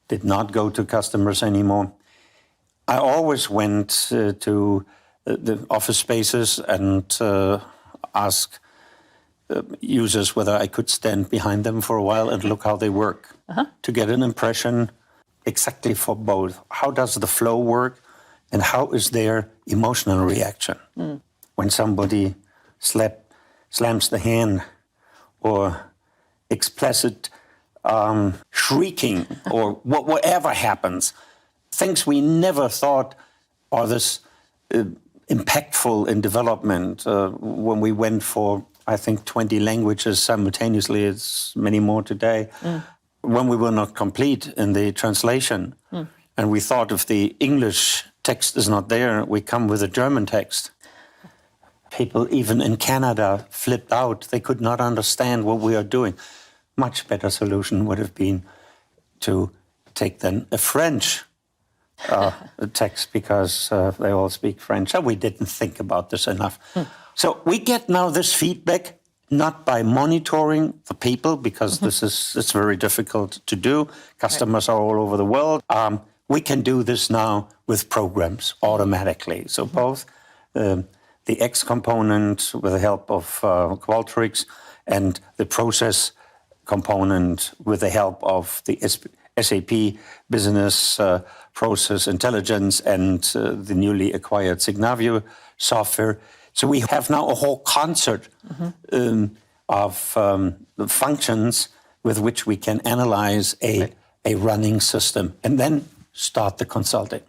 did not go to customers anymore. I always went to the office spaces and ask users whether I could stand behind them for a while and look how they work, to get an impression exactly for both. How does the flow work and how is their emotional reaction? When somebody slams the hand or explicit shrieking or whatever happens, things we never thought are this impactful in development. When we went for, I think, 20 languages simultaneously, it's many more today. When we were not complete in the translation, and we thought if the English text is not there, we come with a German text. People even in Canada flipped out. They could not understand what we are doing. Much better solution would have been to take then a French text, because they all speak French. So we didn't think about this enough. So we get now this feedback not by monitoring the people, because it's very difficult to do. Customers are all over the world. We can do this now with programs automatically. So both the X component with the help of Qualtrics and the process component with the help of the SAP Business Process Intelligence and the newly acquired Signavio software. So we have now a whole concert of functions with which we can analyze a running system and then start the consulting.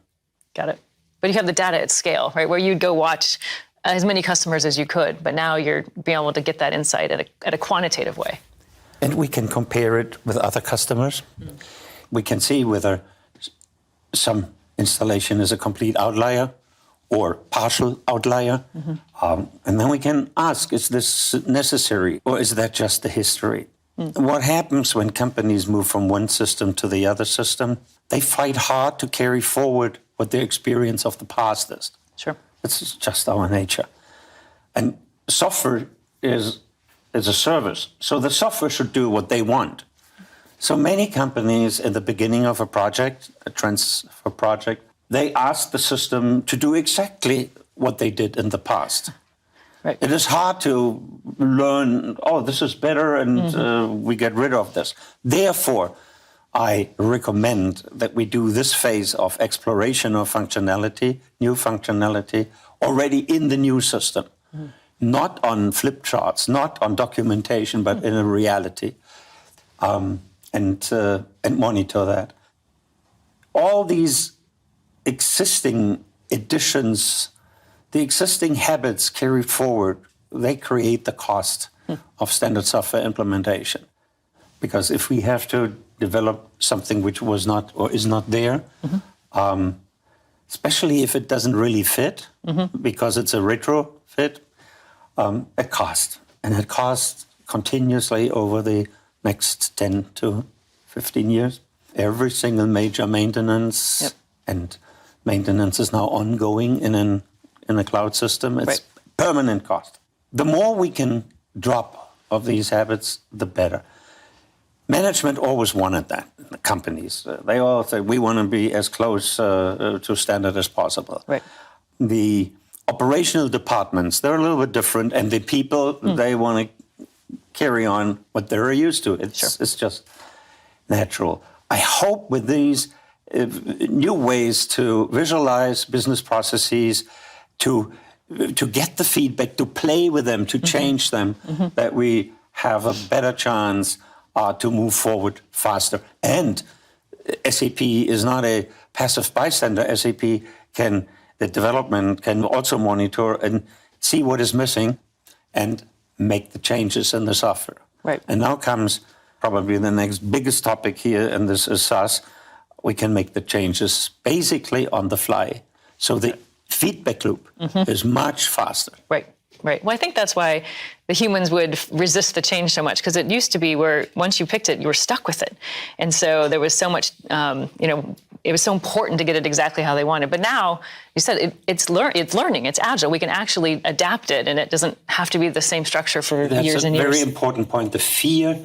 Got it. But you have the data at scale, right? Where you'd go watch as many customers as you could, but now you're being able to get that insight at a quantitative way. And we can compare it with other customers. We can see whether some installation is a complete outlier or partial outlier. And then we can ask, is this necessary or is that just the history? What happens when companies move from one system to the other system? They fight hard to carry forward what their experience of the past is. Sure. It's just our nature. And software is a service. So the software should do what they want. So many companies in the beginning of a project, a transfer project, they ask the system to do exactly what they did in the past. Right. It is hard to learn, oh, this is better, and we get rid of this. Therefore, I recommend that we do this phase of exploration of functionality, new functionality, already in the new system. Not on flip charts, not on documentation, but in a reality, and monitor that. All these existing additions, the existing habits carried forward, they create the cost of standard software implementation. Because if we have to develop something which was not or is not there, especially if it doesn't really fit, because it's a retrofit, it costs. And it costs continuously over the next 10 to 15 years. Every single major maintenance, and maintenance is now ongoing in a cloud system. It's permanent cost. The more we can drop of these habits, the better. Management always wanted that. The companies, they all say, we want to be as close to standard as possible. Right. The operational departments, they're a little bit different, and the people, they want to carry on what they're used to. It's just natural. I hope with these new ways to visualize business processes, to to get the feedback, to play with them, to change them, that we have a better chance to move forward faster. And SAP is not a passive bystander. SAP the development can also monitor and see what is missing and make the changes in the software. Right. And now comes probably the next biggest topic here, and this is SaaS. We can make the changes basically on the fly. So the feedback loop is much faster. Right. Right. Well, I think that's why the humans would resist the change so much, because it used to be where once you picked it, you were stuck with it. And so there was so much, it was so important to get it exactly how they wanted. But now, you said it's learning, it's agile. We can actually adapt it, and it doesn't have to be the same structure for years and years. That's a very important point. The fear,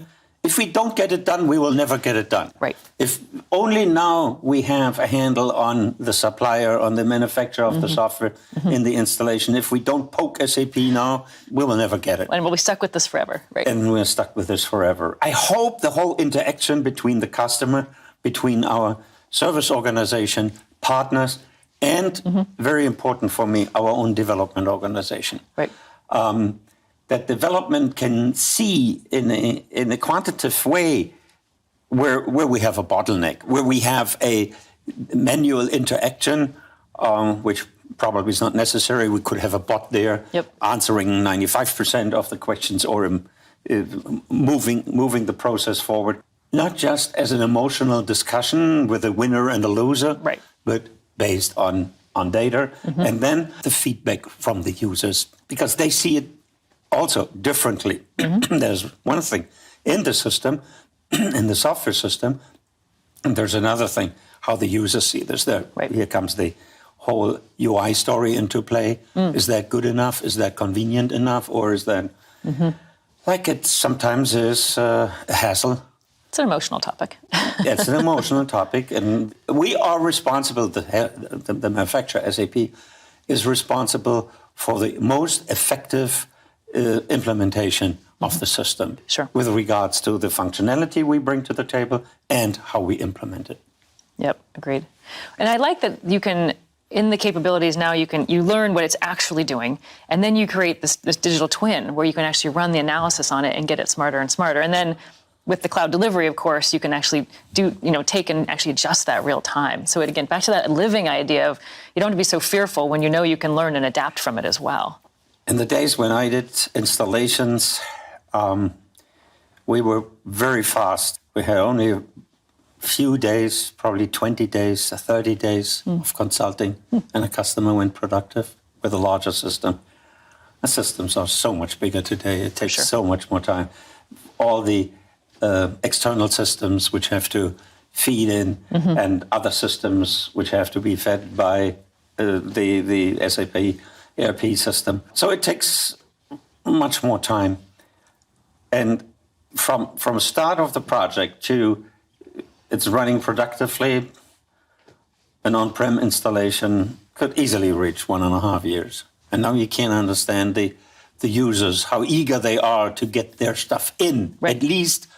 if we don't get it done, we will never get it done. Right. If only now we have a handle on the supplier, on the manufacturer of the software in the installation. If we don't poke SAP now, we will never get it. And we'll be stuck with this forever, right? And we're stuck with this forever. I hope the whole interaction between the customer, between our service organization, partners, and very important for me, our own development organization. Right. That development can see in a quantitative way where we have a bottleneck, where we have a manual interaction, which probably is not necessary. We could have a bot there answering 95% of the questions, or moving the process forward, not just as an emotional discussion with a winner and a loser, right, but based on data, and then the feedback from the users, because they see it also differently. There's one thing in the system, in the software system, and there's another thing, how the users see this. Here comes the whole UI story into play. Is that good enough? Is that convenient enough? Or is that, like it sometimes is a hassle? It's an emotional topic. It's an emotional topic, and we are responsible, the manufacturer, SAP, is responsible for the most effective implementation of the system, with regards to the functionality we bring to the table and how we implement it. Yep, agreed. And I like that you can, in the capabilities now, you learn what it's actually doing, and then you create this digital twin where you can actually run the analysis on it and get it smarter and smarter. And then with the cloud delivery, of course, you can actually take and actually adjust that real time. So again, back to that living idea of you don't have to be so fearful when you know you can learn and adapt from it as well. In the days when I did installations, we were very fast. We had only a few days, probably 20 days, 30 days of consulting, and a customer went productive with a larger system. The systems are so much bigger today. It takes so much more time. All the external systems which have to feed in, and other systems which have to be fed by the SAP ERP system. So it takes much more time. And from start of the project to it's running productively, an on-prem installation could easily reach 1.5 years. And now you can understand the users, how eager they are to get their stuff in, at least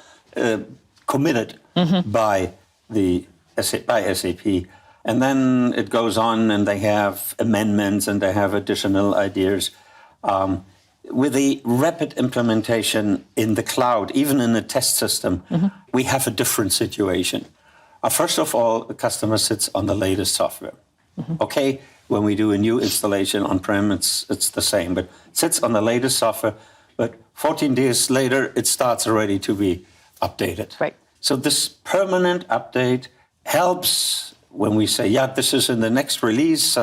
committed by SAP. And then it goes on, and they have amendments, and they have additional ideas. With the rapid implementation in the cloud, even in the test system, we have a different situation. First of all, the customer sits on the latest software. Okay, when we do a new installation on-prem, it's the same, but it sits on the latest software. But 14 days later, it starts already to be updated. Right. So this permanent update helps when we say, this is in the next release,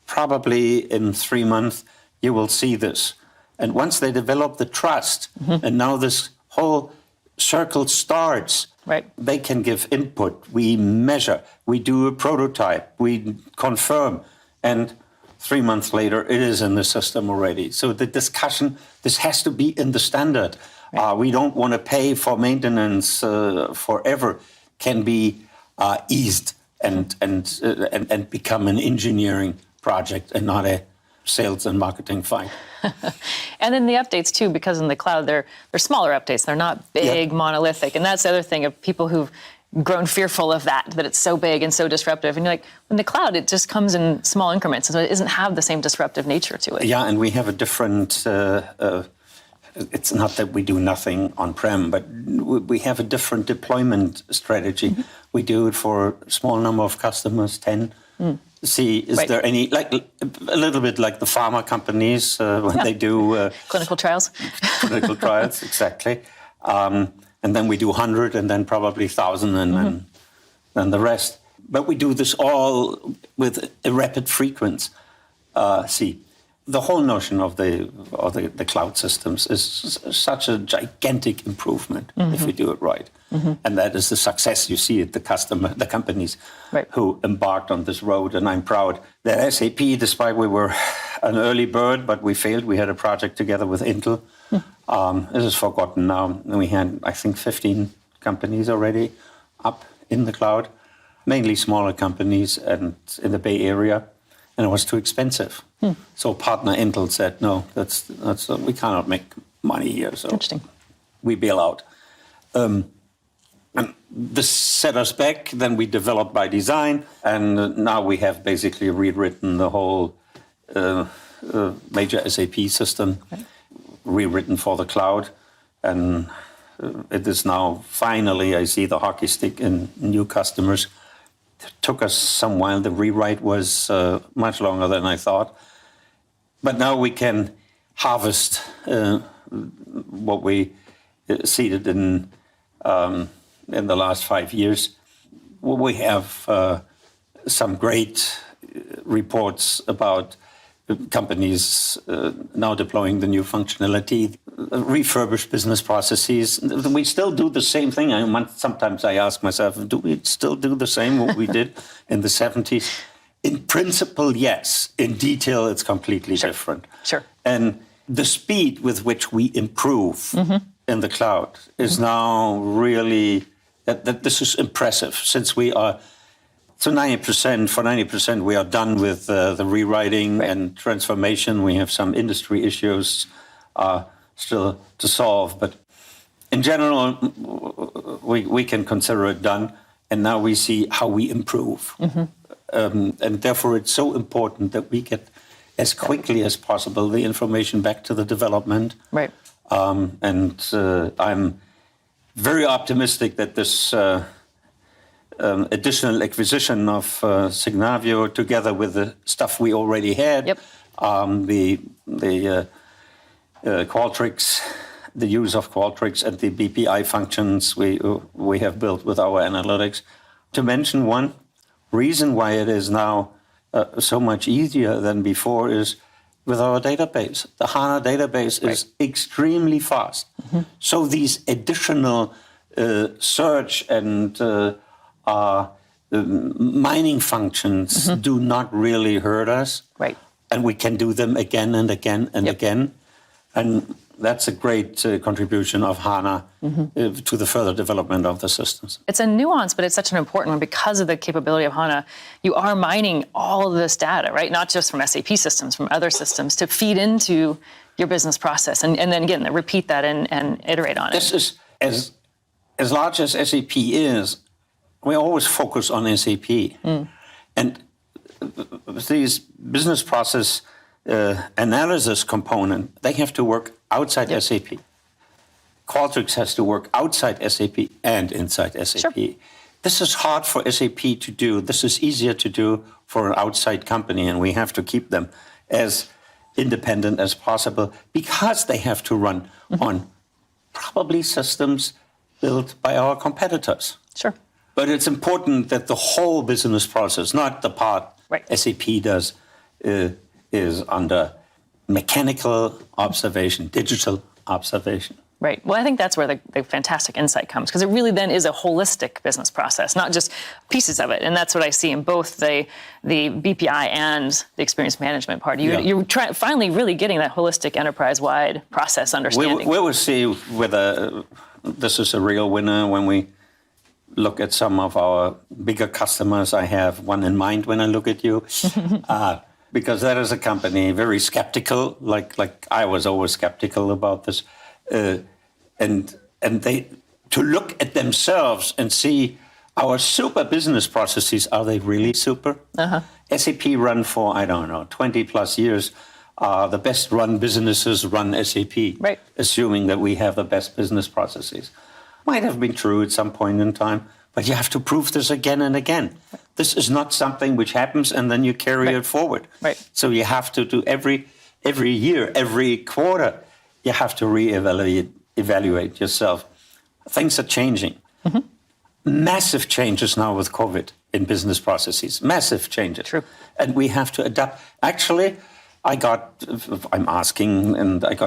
probably in 3 months, you will see this. And once they develop the trust, and now this whole circle starts, they can give input, we measure, we do a prototype, we confirm, and 3 months later, it is in the system already. So the discussion, this has to be in the standard. We don't want to pay for maintenance forever, can be eased and become an engineering project and not a sales and marketing fight. And then the updates too, because in the cloud they're smaller updates. They're not big, monolithic. And that's the other thing of people who've grown fearful of that it's so big and so disruptive. And you're like, in the cloud, it just comes in small increments, so it doesn't have the same disruptive nature to it. Yeah, and we have a different, it's not that we do nothing on-prem, but we have a different deployment strategy. Mm-hmm. We do it for a small number of customers, 10. See, is there any, like a little bit like the pharma companies when they do... clinical trials. Clinical trials, exactly. And then we do 100 and then probably 1,000 and then the rest. But we do this all with a rapid frequency. See, the whole notion of the cloud systems is such a gigantic improvement if we do it right. And that is the success you see at the companies who embarked on this road. And I'm proud that SAP, despite we were an early bird, but we failed. We had a project together with Intel. This is forgotten now. We had, I think, 15 companies already up in the cloud, mainly smaller companies and in the Bay Area. And it was too expensive. So partner Intel said, no, that's we cannot make money here. So we bail out. And this set us back. Then we developed by design. And now we have basically rewritten the whole major SAP system, rewritten for the cloud. And it is now finally, I see the hockey stick in new customers. It took us some while. The rewrite was much longer than I thought. But now we can harvest what we seeded in the last 5 years. We have some great reports about companies now deploying the new functionality, refurbished business processes. We still do the same thing. Sometimes I ask myself, do we still do the same what we did in the 70s? In principle, yes. In detail, it's completely different. Sure. And the speed with which we improve in the cloud is now really, that this is impressive, since we are, so 90%, we are done with the rewriting and transformation. We have some industry issues still to solve, but in general, we can consider it done. And now we see how we improve. And therefore, it's so important that we get as quickly as possible the information back to the development. Right. And I'm very optimistic that this additional acquisition of Signavio, together with the stuff we already had, the Qualtrics, the use of Qualtrics and the BPI functions we have built with our analytics. To mention one reason why it is now so much easier than before is with our database. The HANA database is extremely fast. So these additional search and mining functions do not really hurt us. Right. And we can do them again and again and again. And that's a great contribution of HANA to the further development of the systems. It's a nuance, but it's such an important one because of the capability of HANA. You are mining all of this data, right? Not just from SAP systems, from other systems to feed into your business process. And then again, repeat that and iterate on it. This is, as large as SAP is, we always focus on SAP. And these business process analysis component, they have to work outside SAP. Qualtrics has to work outside SAP and inside SAP. Sure. This is hard for SAP to do. This is easier to do for an outside company, and we have to keep them as independent as possible because they have to run on probably systems built by our competitors. Sure. But it's important that the whole business process, not the part SAP does, is under mechanical observation, digital observation. Right. Well, I think that's where the fantastic insight comes, because it really then is a holistic business process, not just pieces of it. And that's what I see in both the BPI and the experience management part. You're finally really getting that holistic enterprise-wide process understanding. We will see whether this is a real winner when we look at some of our bigger customers. I have one in mind when I look at you. Because that is a company very skeptical, like I was always skeptical about this, and they to look at themselves and see Our super business processes, are they really super? SAP run for, 20 plus years. The best run businesses run SAP, right, assuming that we have the best business processes. Might have been true at some point in time, but you have to prove this again and again. This is not something which happens and then you carry it forward. Right. So you have to do every year, every quarter, you have to evaluate yourself. Things are changing. Massive changes now with COVID in business processes. Massive changes. True. And we have to adapt. Actually, I got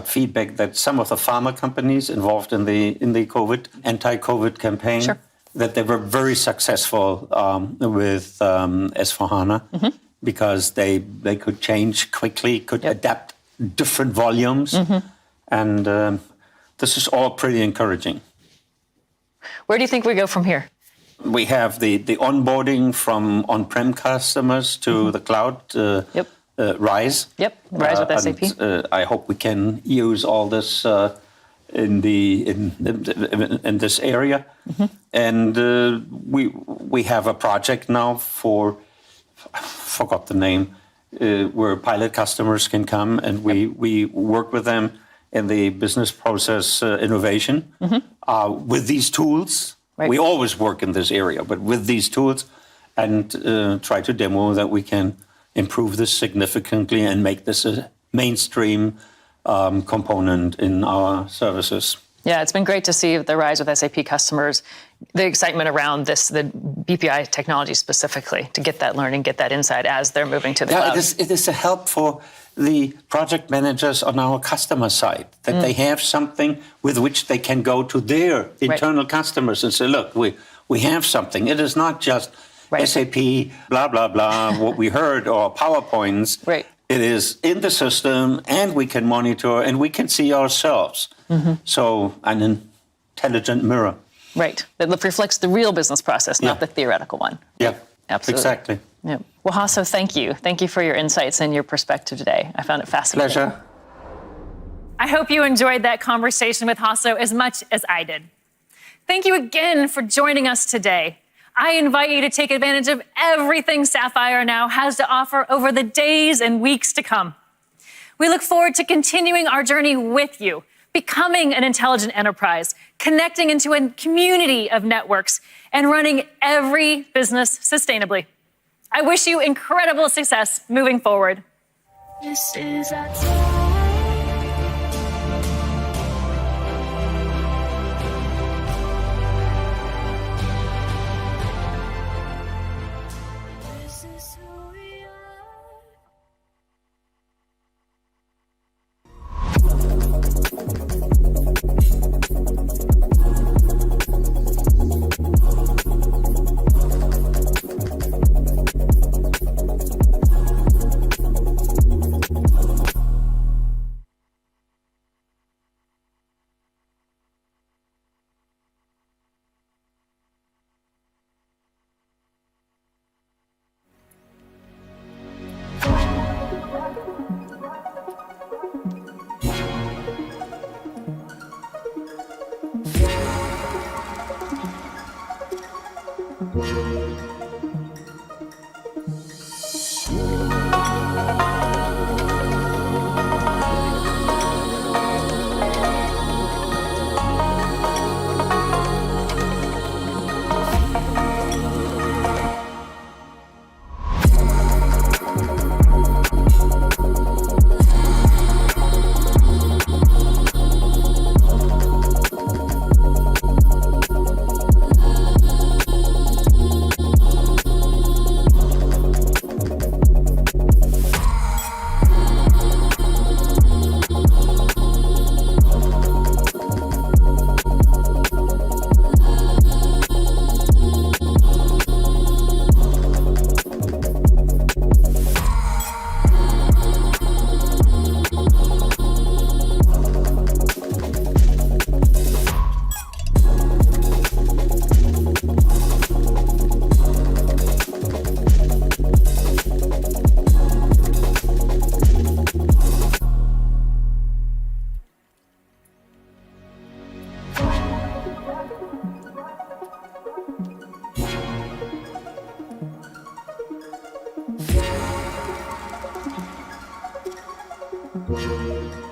feedback that some of the pharma companies involved in the anti-COVID campaign, that they were very successful with S/4HANA because they could change quickly, could adapt different volumes, and this is all pretty encouraging. Where do you think we go from here? We have the onboarding from on-prem customers to the cloud. Rise. Rise with SAP. I hope we can use all this in this area. And we have a project now for, I forgot the name, where pilot customers can come and we work with them in the business process innovation with these tools. Right. We always work in this area, but with these tools and try to demo that we can improve this significantly and make this a mainstream component in our services. Yeah, it's been great to see the rise with SAP customers, the excitement around this, the BPI technology specifically, to get that learning, get that insight as they're moving to the cloud. It is a help for the project managers on our customer side, that they have something with which they can go to their internal customers and say, look, we have something. It is not just SAP, blah, blah, blah, what we heard, or PowerPoints. Right. It is in the system, and we can monitor, and we can see ourselves. So, an intelligent mirror. Right. That reflects the real business process, not the theoretical one. Yeah, absolutely. Exactly. Yeah. Well, Hasso, thank you. Thank you for your insights and your perspective today. I found it fascinating. Pleasure. I hope you enjoyed that conversation with Hasso as much as I did. Thank you again for joining us today. I invite you to take advantage of everything Sapphire Now has to offer over the days and weeks to come. We look forward to continuing our journey with you, becoming an intelligent enterprise, connecting into a community of networks, and running every business sustainably. I wish you incredible success moving forward. This is our time. This is who we are. you.